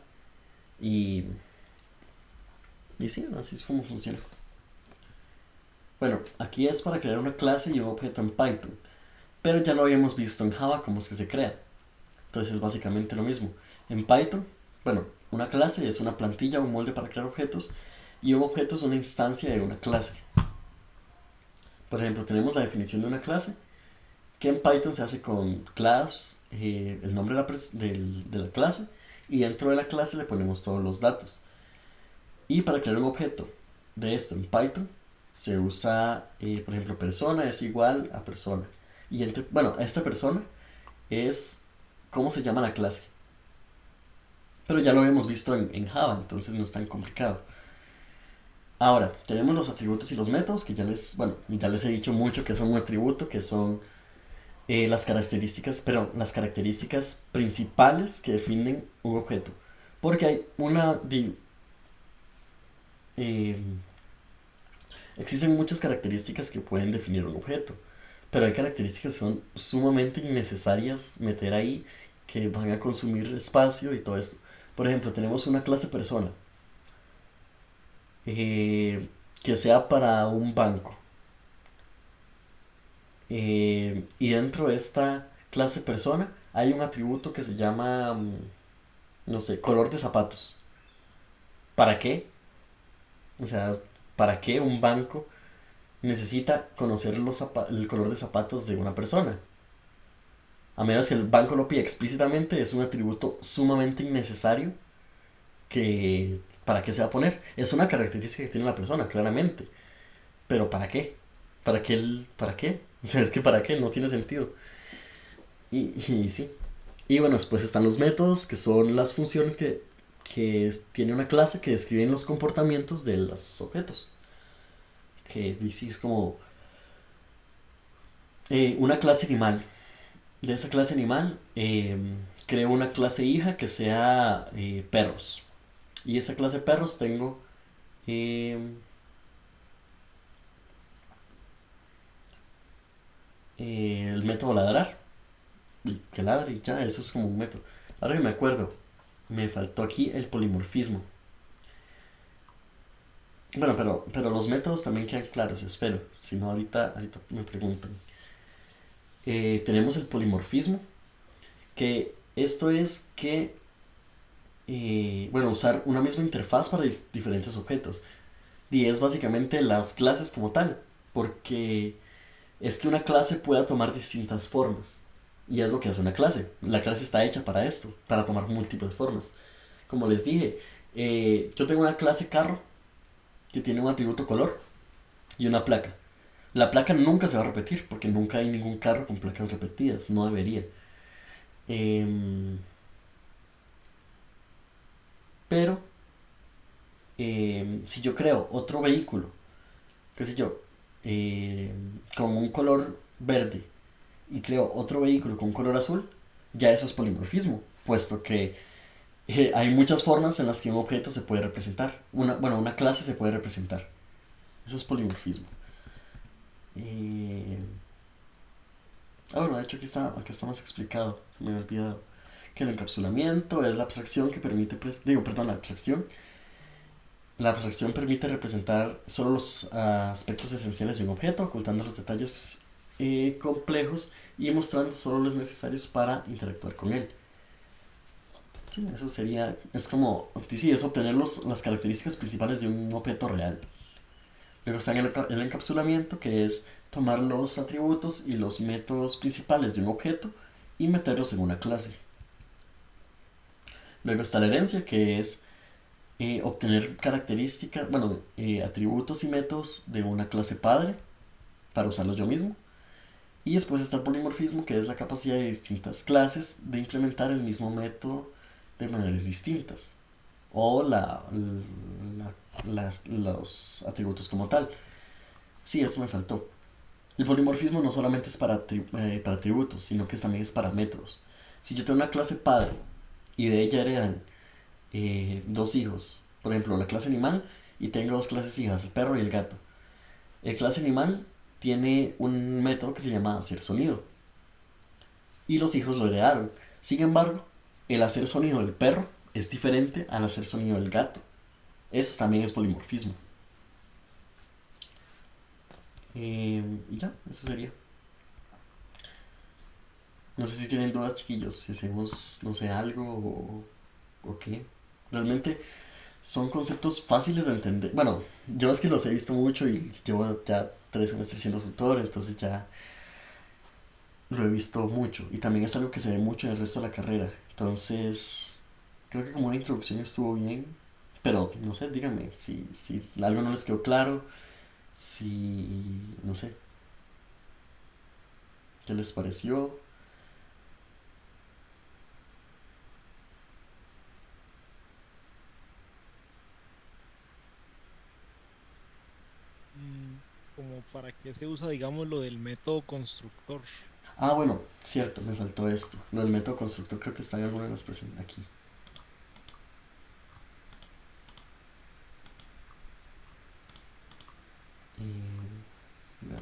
Y, y sí, así es como funciona. Bueno, aquí es para crear una clase y un objeto en Python, pero ya lo habíamos visto en Java cómo es que se crea. Entonces es básicamente lo mismo. En Python, bueno, una clase es una plantilla, un molde para crear objetos, y un objeto es una instancia de una clase. Por ejemplo, tenemos la definición de una clase, que en Python se hace con class, el nombre de la clase, y dentro de la clase le ponemos todos los datos. Y para crear un objeto de esto en Python, se usa, por ejemplo, persona es igual a persona. Y bueno, esta persona es cómo se llama la clase. Pero ya lo habíamos visto en Java, entonces no es tan complicado. Ahora, tenemos los atributos y los métodos, que bueno, ya les he dicho mucho que son un atributo, que son las características, pero las características principales que definen un objeto. Porque hay eh, existen muchas características que pueden definir un objeto, pero hay características que son sumamente innecesarias meter ahí, que van a consumir espacio y todo esto. Por ejemplo, tenemos una clase persona, eh, que sea para un banco. Y dentro de esta clase persona hay un atributo que se llama, no sé, color de zapatos. ¿Para qué? O sea, ¿para qué un banco necesita conocer el color de zapatos de una persona? A menos que el banco lo pida explícitamente, es un atributo sumamente innecesario que ¿para qué se va a poner? Es una característica que tiene la persona, claramente. Pero ¿para qué? ¿Para qué? O sea, es que ¿para qué? No tiene sentido. Y sí. Y bueno, después están los métodos, que son las funciones tiene una clase que describen los comportamientos de los objetos. Que dice es como una clase animal. De esa clase animal, creo una clase hija que sea perros. Y esa clase de perros tengo eh, el método ladrar. Y que ladre y ya, eso es como un método. Ahora que me acuerdo, me faltó aquí el polimorfismo. Bueno, pero los métodos también quedan claros, espero. Si no, ahorita me preguntan. Tenemos el polimorfismo, que esto es que, bueno, usar una misma interfaz para diferentes objetos. Y es básicamente las clases como tal, porque es que una clase pueda tomar distintas formas. Y es lo que hace una clase. La clase está hecha para esto, para tomar múltiples formas. Como les dije, yo tengo una clase carro que tiene un atributo color y una placa. La placa nunca se va a repetir porque nunca hay ningún carro con placas repetidas, no debería. Em, pero si yo creo otro vehículo, qué sé yo, con un color verde y creo otro vehículo con un color azul, ya eso es polimorfismo, puesto que hay muchas formas en las que un objeto se puede representar. Bueno, una clase se puede representar. Eso es polimorfismo. Eh, bueno, de hecho aquí está más explicado, se me había olvidado. Que el encapsulamiento es la abstracción que permite, la abstracción. La abstracción permite representar solo los aspectos esenciales de un objeto, ocultando los detalles complejos y mostrando solo los necesarios para interactuar con él. Sí, eso sería, es como, sí, es obtener las características principales de un objeto real. Luego está el encapsulamiento, que es tomar los atributos y los métodos principales de un objeto y meterlos en una clase. Luego está la herencia, que es obtener características, bueno, atributos y métodos de una clase padre para usarlos yo mismo. Y después está el polimorfismo, que es la capacidad de distintas clases de implementar el mismo método de maneras distintas. O los atributos como tal. Sí, esto me faltó. El polimorfismo no solamente es para atributos, sino que también es para métodos. Si yo tengo una clase padre y de ella heredan dos hijos, por ejemplo, la clase animal, y tengo dos clases hijas, el perro y el gato. El clase animal tiene un método que se llama hacer sonido. Y los hijos lo heredaron. Sin embargo, el hacer sonido del perro es diferente al hacer sonido del gato. Eso también es polimorfismo. Y ya, eso sería. No sé si tienen dudas, chiquillos, si hacemos, no sé, algo o qué. Realmente son conceptos fáciles de entender. Bueno, yo es que los he visto mucho y llevo ya 3 semestres siendo tutor, entonces ya lo he visto mucho. Y también es algo que se ve mucho en el resto de la carrera. Entonces, creo que como una introducción estuvo bien. Pero, no sé, díganme si algo no les quedó claro, si, no sé, qué les pareció. Mm, Como para qué se usa, digamos, lo del método constructor. Ah, bueno, cierto, me faltó esto. Lo del método constructor creo que está en alguna de las presentaciones aquí.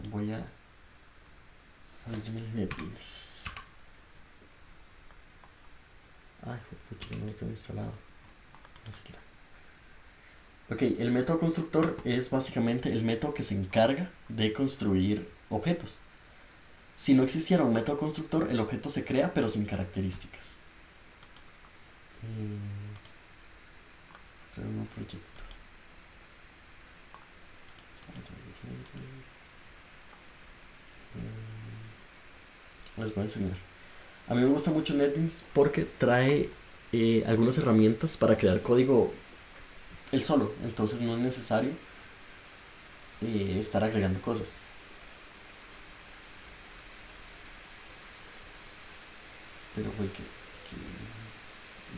Voy a abrir el Netflix. Ay, pucha, no lo tengo instalado. No sé qué era. Ok, el método constructor es básicamente el método que se encarga de construir objetos. Si no existiera un método constructor, el objeto se crea pero sin características. Crear un nuevo proyecto. Les voy a enseñar. A mí me gusta mucho NetBeans porque trae algunas herramientas para crear código él solo. Entonces no es necesario estar agregando cosas. Pero güey, que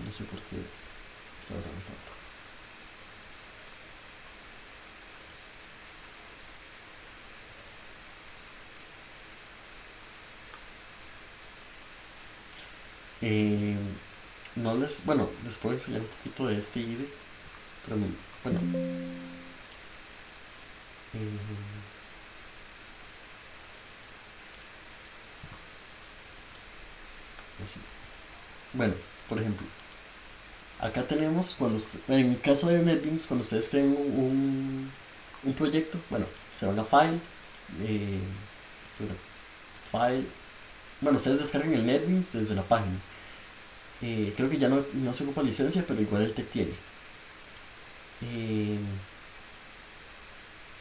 no sé por qué se ahorran tanto. Eh, no les, bueno, les puedo enseñar un poquito de este IDE, pero bueno, así. Bueno, por ejemplo, acá tenemos, en el caso de NetBeans, cuando ustedes creen un proyecto, bueno, se van a File, eh, File, bueno, ustedes descargan el NetBeans desde la página. Creo que ya no se ocupa licencia, pero igual el TEC tiene. Eh,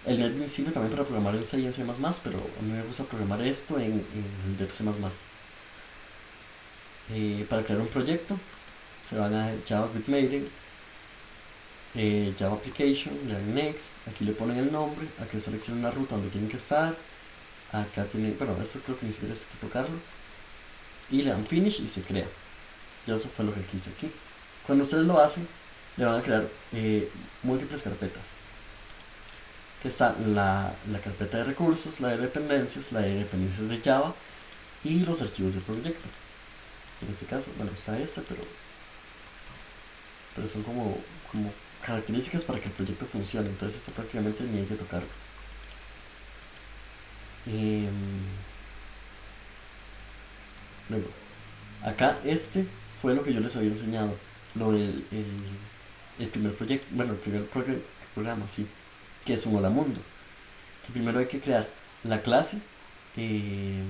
el NetBeans sirve también para programar en C y en C++, pero a mí me gusta programar esto en el Dev C++. Para crear un proyecto, se van a Java with Maven, Java Application, le dan Next, aquí le ponen el nombre, aquí seleccionan la ruta donde tienen que estar, acá tienen, bueno, esto creo que ni siquiera es que tocarlo, y le dan Finish y se crea. Ya eso fue lo que hice aquí. Cuando ustedes lo hacen, le van a crear múltiples carpetas. Que está la carpeta de recursos, la de dependencias, la de dependencias de Java y los archivos del proyecto. En este caso, bueno, está esta, pero son como características para que el proyecto funcione. Entonces esto prácticamente ni hay que tocarlo. Luego, acá este fue lo que yo les había enseñado. Lo del el primer proyecto, bueno, el primer programa, sí, que es un Hola Mundo. Que primero hay que crear la clase, que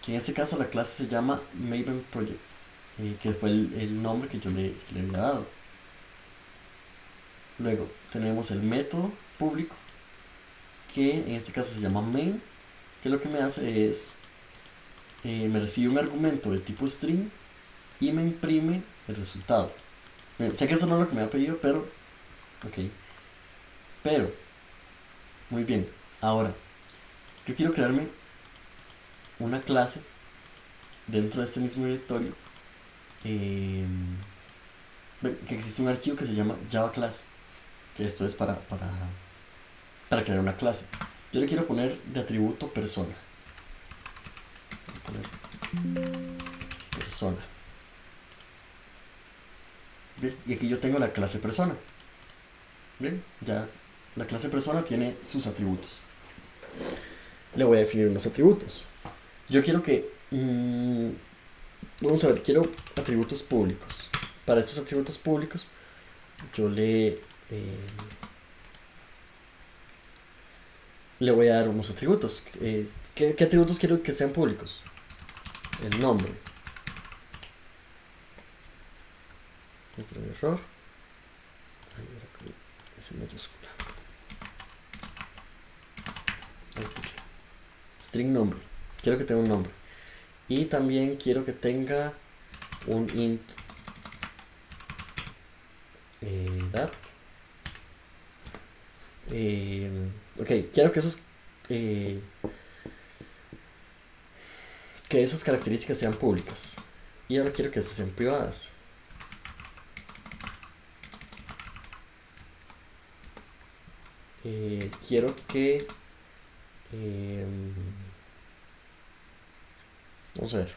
en este caso la clase se llama Maven Project, que fue el nombre que que le había dado. Luego tenemos el método público, que en este caso se llama main, que lo que me hace es, me recibe un argumento de tipo string y me imprime el resultado. Sé que eso no es lo que me ha pedido, pero, ok. Pero, muy bien. Ahora, yo quiero crearme una clase dentro de este mismo directorio, eh, que existe un archivo que se llama Java Class, que esto es para crear una clase. Yo le quiero poner de atributo persona. Voy a poner persona. Bien, y aquí yo tengo la clase persona. Bien, ya la clase persona tiene sus atributos. Le voy a definir unos atributos. Yo quiero que, vamos a ver, quiero atributos públicos. Para estos atributos públicos, yo le voy a dar unos atributos. ¿Qué atributos quiero que sean públicos? El nombre. Otro error. Ahí era con S mayúscula. Ay, pucha. String nombre. Quiero que tenga un nombre. Y también quiero que tenga un int that. Ok, quiero que esas características sean públicas. Y ahora quiero que estas sean privadas. Quiero que vamos a ver.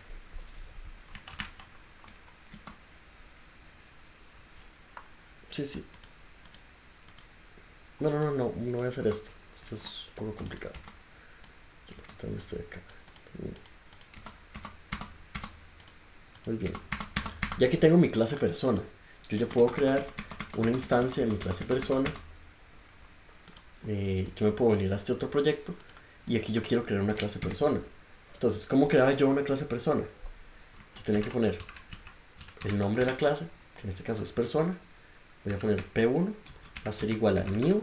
Sí. No voy a hacer esto. Esto es un poco complicado. Yo también estoy acá. Muy bien. Ya que tengo mi clase persona, yo ya puedo crear una instancia de mi clase persona. Yo me puedo venir a este otro proyecto y aquí yo quiero crear una clase persona. Entonces, ¿cómo creaba yo una clase persona? Yo tenía que poner el nombre de la clase, que en este caso es persona. Voy a poner P1, va a ser igual a new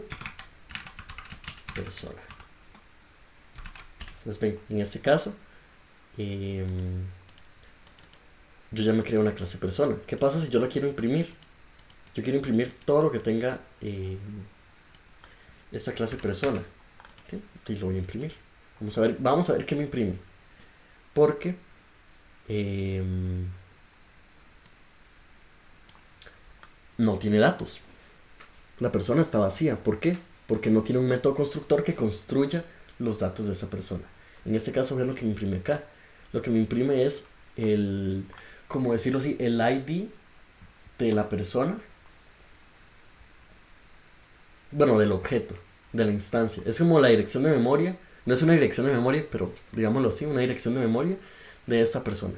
persona. Entonces ven, en este caso yo ya me creo una clase persona. ¿Qué pasa si yo la quiero imprimir? Yo quiero imprimir todo lo que tenga esta clase persona. ¿Okay? Y lo voy a imprimir. Vamos a ver qué me imprime. Porque no tiene datos. La persona está vacía. ¿Por qué? Porque no tiene un método constructor que construya los datos de esa persona. En este caso, vean lo que me imprime acá. Lo que me imprime es como decirlo así, el ID de la persona. Bueno, del objeto, de la instancia. Es como la dirección de memoria. No es una dirección de memoria, pero digámoslo así, una dirección de memoria de esta persona.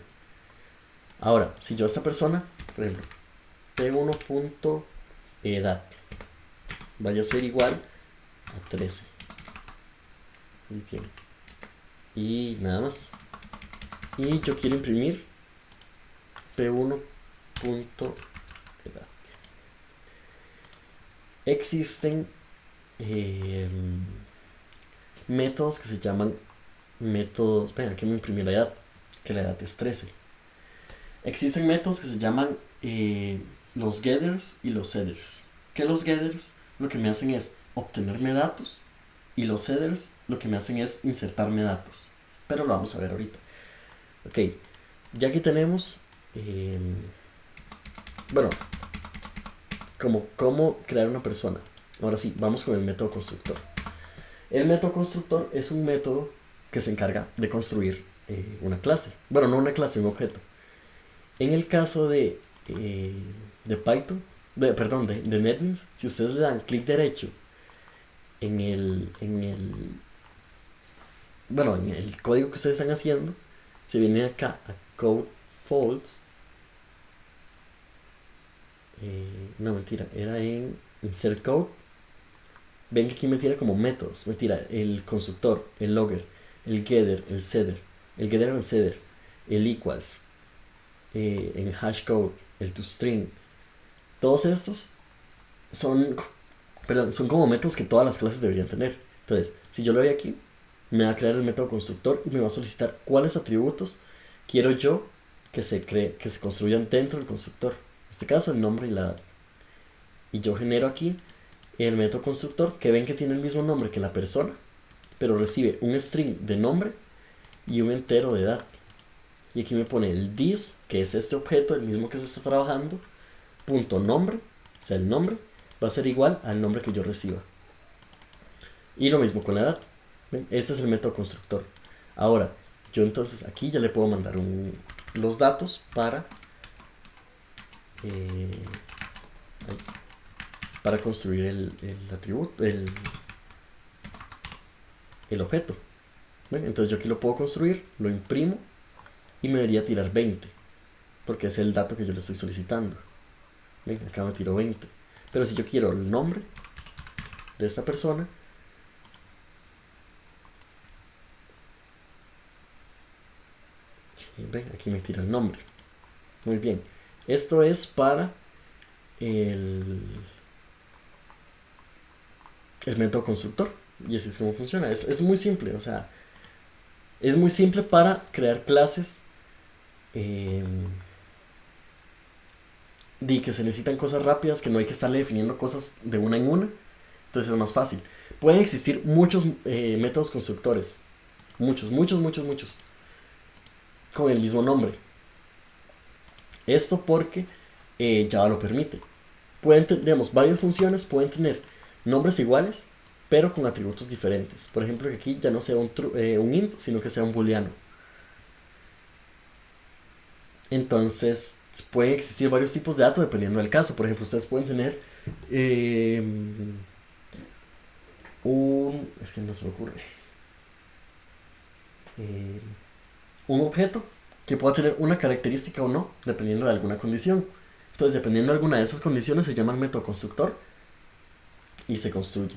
Ahora, si yo a esta persona, por ejemplo, p1.edad vaya a ser igual a 13. Muy bien. Y nada más. Y yo quiero imprimir p1.edad. Existen métodos que se llaman métodos. Venga, aquí me imprimí la edad, que la edad es 13. Existen métodos que se llaman los getters y los setters. Que los getters lo que me hacen es obtenerme datos y los setters lo que me hacen es insertarme datos. Pero lo vamos a ver ahorita. Ok, ya que tenemos bueno, cómo crear una persona. Ahora sí, vamos con el método constructor. El método constructor es un método que se encarga de construir una clase. Bueno, no una clase, un objeto. En el caso de Python, de NetBeans, si ustedes le dan clic derecho en el código que ustedes están haciendo, se viene acá a Code Folds. No, mentira, era en Insert Code. Ven que aquí me tira como métodos. Me tira el constructor, el logger, el getter, el setter, el getter and setter, el equals, en hashcode, el toString. Todos estos son como métodos que todas las clases deberían tener. Entonces, si yo lo doy aquí, me va a crear el método constructor y me va a solicitar cuáles atributos quiero yo que se construyan dentro del constructor. En este caso, el nombre y la edad. Y yo genero aquí el método constructor, que ven que tiene el mismo nombre que la persona, pero recibe un string de nombre y un entero de edad. Y aquí me pone el this, que es este objeto, el mismo que se está trabajando, punto nombre, o sea, el nombre va a ser igual al nombre que yo reciba. Y lo mismo con la edad. ¿Ven? Este es el método constructor. Ahora, yo entonces aquí ya le puedo mandar los datos para construir el atributo, el objeto. ¿Ven? Entonces yo aquí lo puedo construir, lo imprimo y me debería tirar 20, porque es el dato que yo le estoy solicitando. ¿Ven? Acá me tiro 20. Pero si yo quiero el nombre de esta persona, ven, aquí me tira el nombre. Muy bien. Esto es para el método constructor. Y así es como funciona. Es muy simple, o sea, es muy simple para crear clases eh, que se necesitan cosas rápidas, que no hay que estarle definiendo cosas de una en una. Entonces es más fácil. Pueden existir muchos métodos constructores. Muchos, muchos, muchos, muchos. Con el mismo nombre. Esto porque Java lo permite. Digamos, varias funciones pueden tener nombres iguales, pero con atributos diferentes. Por ejemplo, que aquí ya no sea un int, sino que sea un booleano. Entonces, pueden existir varios tipos de datos dependiendo del caso. Por ejemplo, ustedes pueden tener eh, es que no se me ocurre. Eh, un objeto que pueda tener una característica o no, dependiendo de alguna condición. Entonces, dependiendo de alguna de esas condiciones, se llama el método constructor y se construye.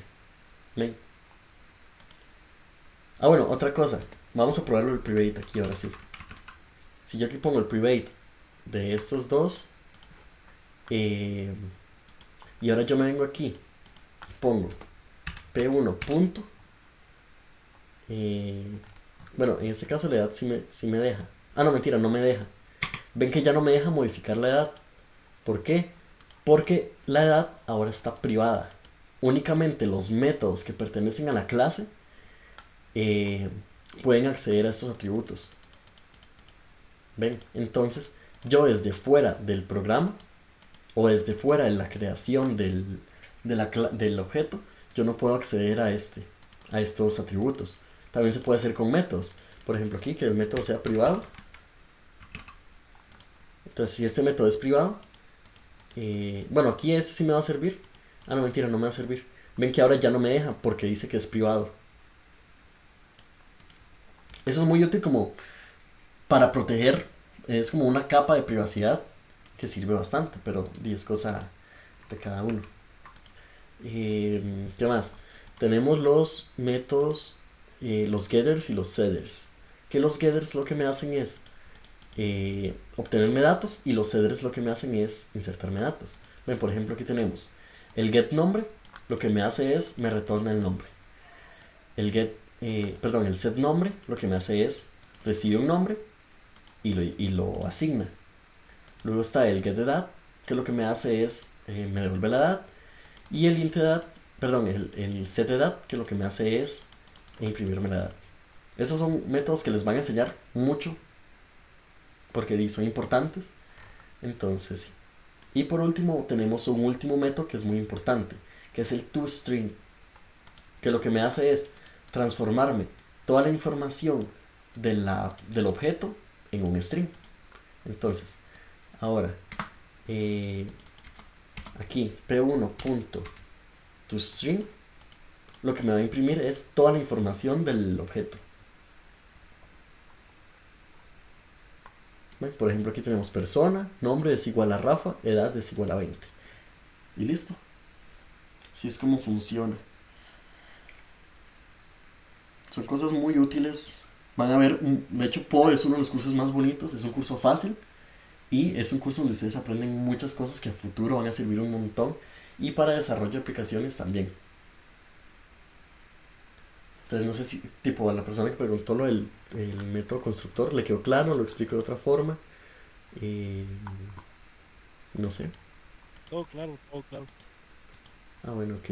¿Ven? Ah, bueno, otra cosa. Vamos a probarlo el private aquí ahora sí. Si yo aquí pongo el private de estos dos, y ahora yo me vengo aquí y pongo p1 punto, bueno, en este caso la edad sí me deja. Ah, no, mentira, no me deja. Ven que ya no me deja modificar la edad. ¿Por qué? Porque la edad ahora está privada. Únicamente los métodos que pertenecen a la clase eh, pueden acceder a estos atributos. ¿Ven? Entonces, yo desde fuera del programa o desde fuera de la creación del objeto, yo no puedo acceder a estos atributos. También se puede hacer con métodos. Por ejemplo, aquí que el método sea privado. Entonces, si este método es privado, bueno, aquí este sí me va a servir. Ah, no, mentira, no me va a servir. Ven que ahora ya no me deja porque dice que es privado. Eso es muy útil como para proteger. Es como una capa de privacidad que sirve bastante, pero es cosa de cada uno. ¿Qué más? Tenemos los métodos, los getters y los setters. Que los getters lo que me hacen es obtenerme datos y los setters lo que me hacen es insertarme datos. Ven, por ejemplo, aquí tenemos el get nombre, lo que me hace es me retorna el nombre. El set nombre lo que me hace es recibe un nombre y lo asigna. Luego está el get edad, que lo que me hace es me devuelve la edad. Y el int edad, perdón, el set edad, que lo que me hace es imprimirme la edad. Esos son métodos que les van a enseñar mucho porque son importantes. Entonces, sí. Y por último, tenemos un último método que es muy importante, que es el toString, que lo que me hace es transformarme toda la información del objeto en un string. Entonces, ahora, aquí, p1.toString, lo que me va a imprimir es toda la información del objeto. ¿Ven? Por ejemplo, aquí tenemos persona, nombre es igual a Rafa, edad es igual a 20. Y listo. Así es como funciona. Son cosas muy útiles. Van a ver, de hecho, Poe es uno de los cursos más bonitos, es un curso fácil y es un curso donde ustedes aprenden muchas cosas que a futuro van a servir un montón y para desarrollo de aplicaciones también. Entonces no sé si, tipo, a la persona que preguntó lo del el método constructor, le quedó claro, lo explico de otra forma. Eh, no sé. Todo claro, todo claro. Ah, bueno, ok.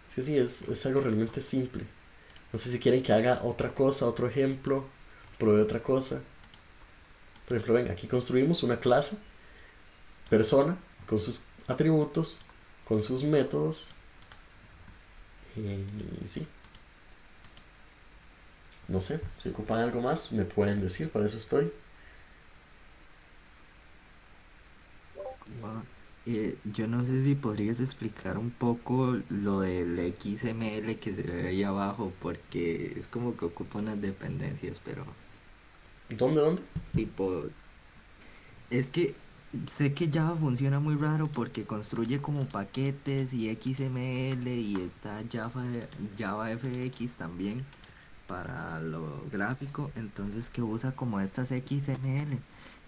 Es que sí, es algo realmente simple. No sé si quieren que haga otra cosa, otro ejemplo, pruebe otra cosa. Por ejemplo, ven, aquí construimos una clase, persona, con sus atributos, con sus métodos. Y sí, no sé, si ocupan algo más, me pueden decir, para eso estoy. Va, yo no sé si podrías explicar un poco lo del XML que se ve ahí abajo, porque es como que ocupa unas dependencias, pero ¿Dónde? tipo, es que sé que Java funciona muy raro porque construye como paquetes y XML y está Java FX también para lo gráfico, entonces que usa como estas XML.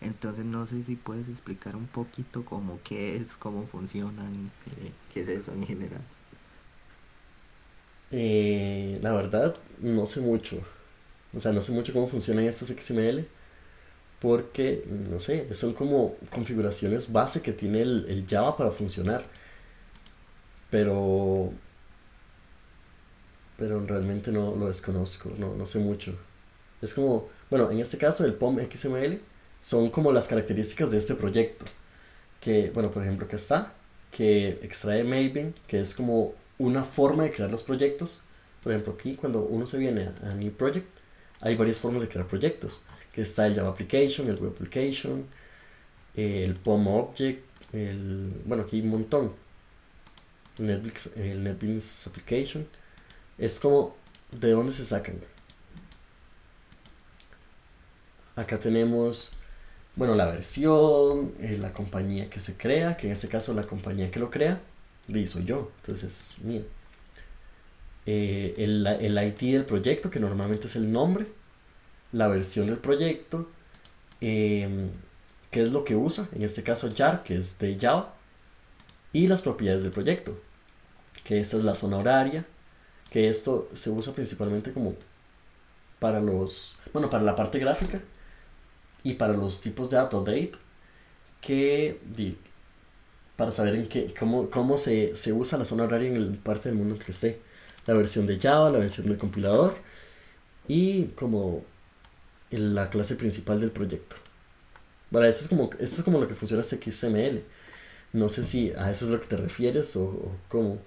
Entonces no sé si puedes explicar un poquito como qué es, cómo funcionan, qué es eso en general. La verdad, no sé mucho. O sea, no sé mucho cómo funcionan estos XML porque, no sé, son como configuraciones base que tiene el Java para funcionar. Pero, pero realmente no lo desconozco, no sé mucho. Es como, bueno, en este caso el POM XML son como las características de este proyecto. Que, bueno, por ejemplo, que está, que extrae Maven, que es como una forma de crear los proyectos. Por ejemplo, aquí cuando uno se viene a New Project, hay varias formas de crear proyectos. Que está el Java Application, el Web Application, el POM Object, bueno, aquí hay un montón. El NetBeans Application. Es como, ¿de dónde se sacan? Acá tenemos, bueno, la versión, la compañía que se crea, que en este caso la compañía que lo crea, lo hizo yo, entonces es mía. El ID del proyecto, que normalmente es el nombre, la versión del proyecto, eh, qué es lo que usa, en este caso jar, que es de Java, y las propiedades del proyecto, que esta es la zona horaria, que esto se usa principalmente como para bueno, para la parte gráfica y para los tipos de auto-date, que para saber cómo se usa la zona horaria en la parte del mundo en que esté. La versión de Java, la versión del compilador y como la clase principal del proyecto. Vale, esto es como lo que funciona este XML. No sé si a eso es lo que te refieres o cómo.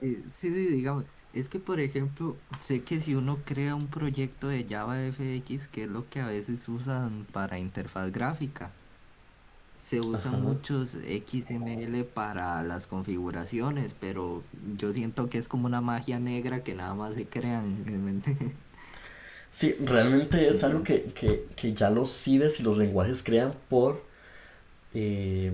Sí, sí, digamos, es que por ejemplo, sé que si uno crea un proyecto de Java FX, que es lo que a veces usan para interfaz gráfica, se usa Ajá. muchos XML para las configuraciones, pero yo siento que es como una magia negra que nada más se crean. ¿Me entiendes? Sí, realmente es algo Entonces, que ya los CIDES y los lenguajes crean eh,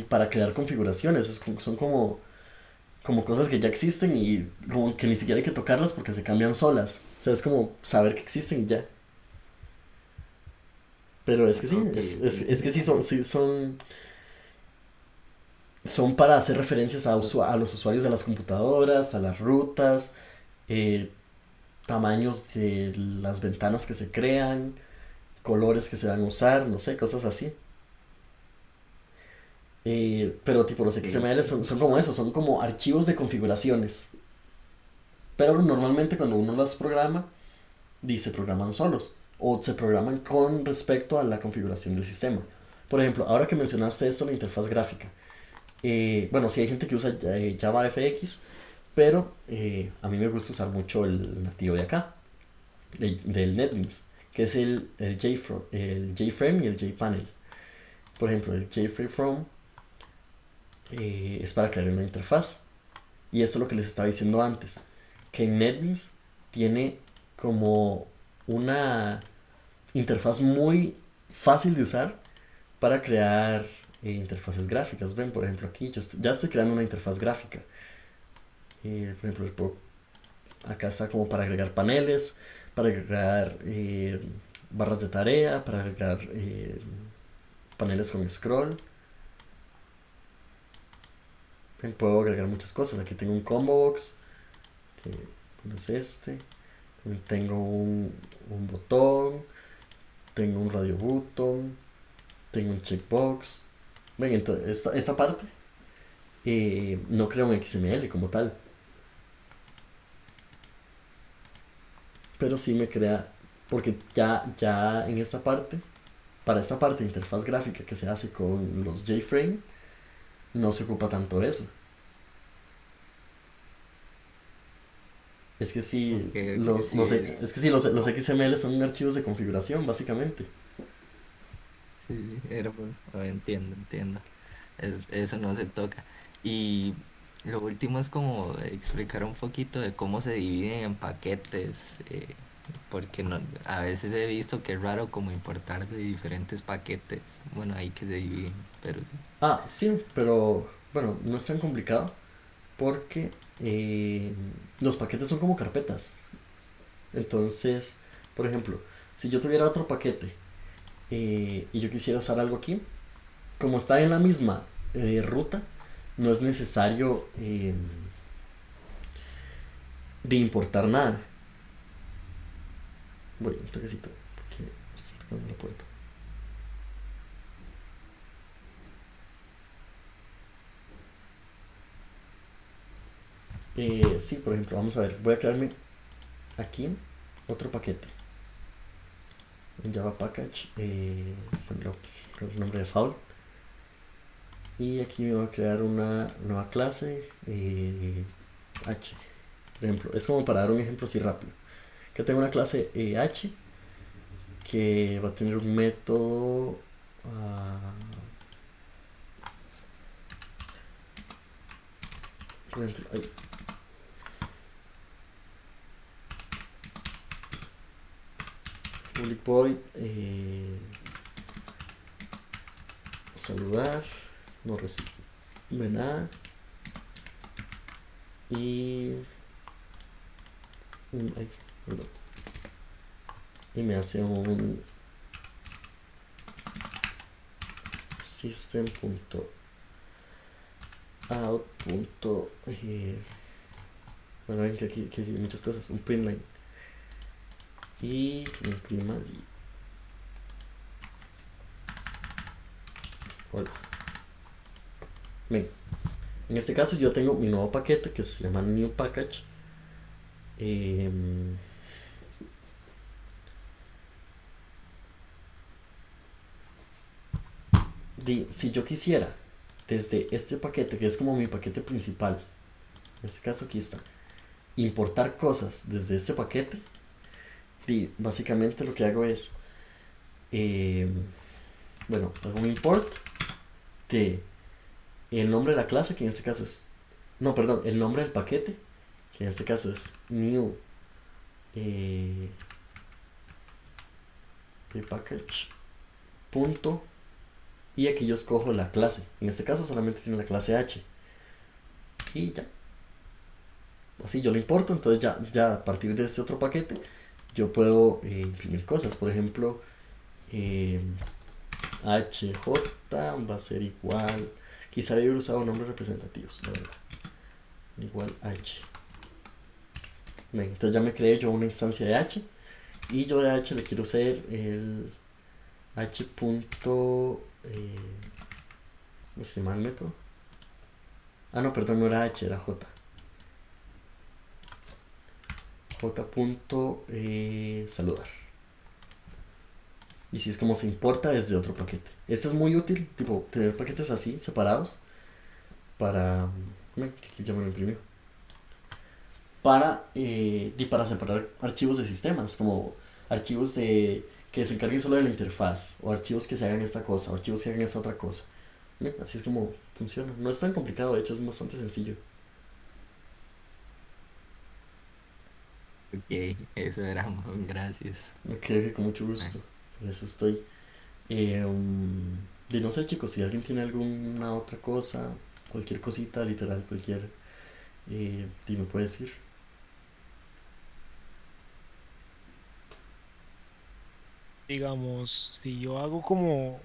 para crear configuraciones. Son como cosas que ya existen y como que ni siquiera hay que tocarlas porque se cambian solas. O sea, es como saber que existen y ya. Pero es que sí, ok, ok. es que son para hacer referencias a los usuarios de las computadoras, a las rutas, eh, tamaños de las ventanas que se crean, colores que se van a usar, no sé, cosas así. Pero tipo los Ok. XML son como eso, son como archivos de configuraciones. Pero normalmente cuando uno las programa, se programan solos o se programan con respecto a la configuración del sistema. Por ejemplo, ahora que mencionaste esto, la interfaz gráfica. Bueno, sí hay gente que usa Java FX, pero a mí me gusta usar mucho el nativo de acá, del NetBeans, que es el JFrame y el JPanel. Por ejemplo, el JFrame es para crear una interfaz. Y esto es lo que les estaba diciendo antes, que en NetBeans tiene como una interfaz muy fácil de usar para crear interfaces gráficas. Ven, por ejemplo, aquí ya estoy creando una interfaz gráfica. Por ejemplo, acá está como para agregar paneles, para agregar barras de tarea, para agregar paneles con scroll. Puedo agregar muchas cosas. Aquí tengo un combo box, que bueno, es este. Tengo un botón, tengo un radio button, tengo un checkbox. Ven, entonces esta parte no crea un XML como tal, pero sí me crea, porque ya en esta parte, para esta parte de interfaz gráfica que se hace con los JFrame, no se ocupa tanto eso. Es que sí, Ok, ok, sí, es que sí, los XML son archivos de configuración, básicamente. sí, sí, entiendo, entiendo. Eso no se toca. Y lo último es como explicar un poquito de cómo se dividen en paquetes, porque no, a veces he visto que es raro como importar de diferentes paquetes. Bueno, ahí que se dividen, pero sí. Ah, sí, pero bueno, no es tan complicado porque los paquetes son como carpetas. Entonces, por ejemplo, si yo tuviera otro paquete y yo quisiera usar algo aquí, como está en la misma ruta, no es necesario de importar nada. Voy un toquecito porque estoy tocando la puerta. Sí, por ejemplo, vamos a ver, voy a crearme aquí otro paquete en Java Package, ponerlo con el nombre de Foul, y aquí me voy a crear una nueva clase H, por ejemplo. Es como para dar un ejemplo así rápido, que tengo una clase H que va a tener un método por ejemplo, public void saludar, no recibe nada, y ay, perdón, y me hace un system.out. Bueno, ven que aquí hay muchas cosas, un printline, y que me imprima allí. Hola. Ven, en este caso yo tengo mi nuevo paquete que se llama new package. Si yo quisiera desde este paquete, que es como mi paquete principal, en este caso aquí está, importar cosas desde este paquete, básicamente lo que hago es bueno, hago un import de el nombre de la clase, que en este caso es, no, perdón, el nombre del paquete, que en este caso es new package punto, y aquí yo escojo la clase. En este caso solamente tiene la clase H, y ya, así yo lo importo. Entonces ya a partir de este otro paquete yo puedo imprimir cosas. Por ejemplo, HJ va a ser igual, quizá había usado nombres representativos, la verdad, igual H. Bien, entonces ya me creé yo una instancia de H, y yo de H le quiero hacer el H punto ¿cómo se llama el método? No, perdón, no era H, era J. J punto saludar. Y si es como se importa desde otro paquete. Este es muy útil, tipo, tener paquetes así, separados, para... que ya me lo imprimió. Para separar archivos de sistemas, como archivos que se encarguen solo de la interfaz, o archivos que se hagan esta cosa, o archivos que hagan esta otra cosa. Así es como funciona. No es tan complicado, de hecho es bastante sencillo. Ok, eso era, gracias. Ok, con mucho Ah, gusto. Por eso estoy. Y no sé, chicos, si alguien tiene alguna otra cosa, cualquier cosita, literal, cualquier, me puede decir. Digamos, si yo hago como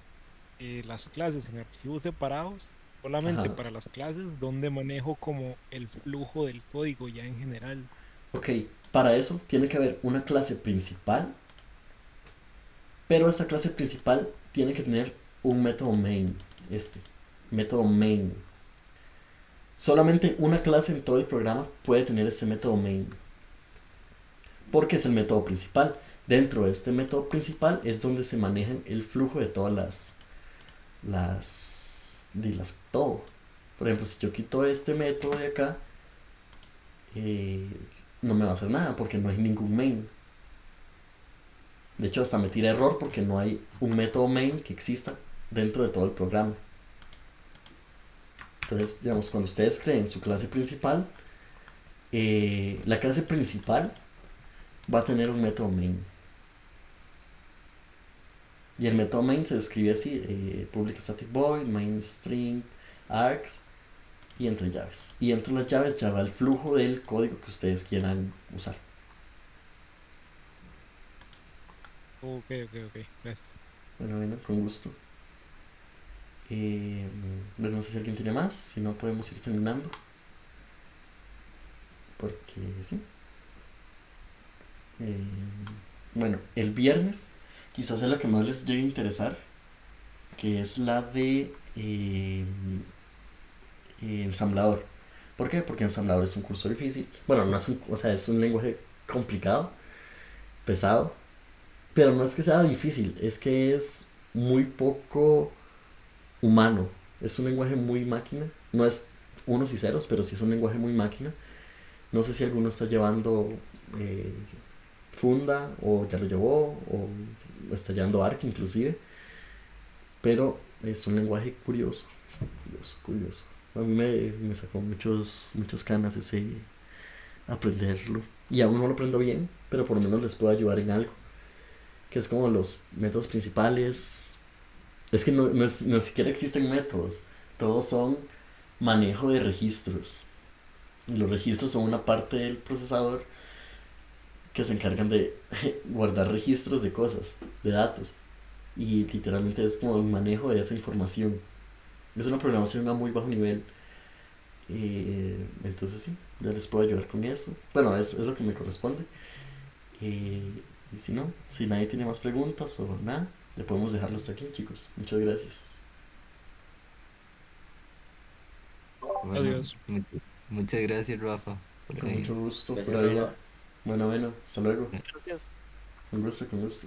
las clases en archivos separados, solamente Ajá. para las clases, donde manejo como el flujo del código ya en general. Ok, para eso tiene que haber una clase principal, pero esta clase principal tiene que tener un método main. Este método main. Solamente una clase en todo el programa puede tener este método main, porque es el método principal. Dentro de este método principal es donde se maneja el flujo de todas todo. Por ejemplo, si yo quito este método de acá, eh, no me va a hacer nada porque no hay ningún main. De hecho, hasta me tira error porque no hay un método main que exista dentro de todo el programa. Entonces, digamos, cuando ustedes creen su clase principal, la clase principal va a tener un método main. Y el método main se describe así: public static void, main string, args, y entre llaves. Y entre las llaves ya va el flujo del código que ustedes quieran usar. Ok, ok, ok, gracias. Bueno, con gusto. Eh, bueno, no sé si alguien tiene más, si no podemos ir terminando, porque sí. Eh, bueno, el viernes quizás es la que más les llegue a interesar, que es la de ensamblador. ¿Por qué? Porque ensamblador es un curso difícil. Bueno, no es un, o sea, es un lenguaje complicado, pesado, pero no es que sea difícil, es que es muy poco humano. Es un lenguaje muy máquina. No es unos y ceros, pero sí es un lenguaje muy máquina. No sé si alguno está llevando eh, Funda o ya lo llevó o está llevando Arc inclusive. Pero es un lenguaje curioso, curioso, curioso. A mí me sacó muchas canas ese aprenderlo. Y aún no lo aprendo bien, pero por lo menos les puedo ayudar en algo. Que es como los métodos principales. Es que no siquiera existen métodos. Todos son manejo de registros. Y los registros son una parte del procesador que se encargan de guardar registros de cosas, de datos. Y literalmente es como el manejo de esa información. Es una programación a muy bajo nivel. Entonces sí, yo les puedo ayudar con eso. Bueno, es lo que me corresponde. Eh, y si no, si nadie tiene más preguntas o nada, ya podemos dejarlo hasta aquí, chicos. Muchas gracias. Bueno, Adiós. muchas gracias, Rafa, por Con mucho ahí. gusto, Gracias, pura vida. Rafa. Bueno, hasta luego. Gracias. Con gusto, con gusto.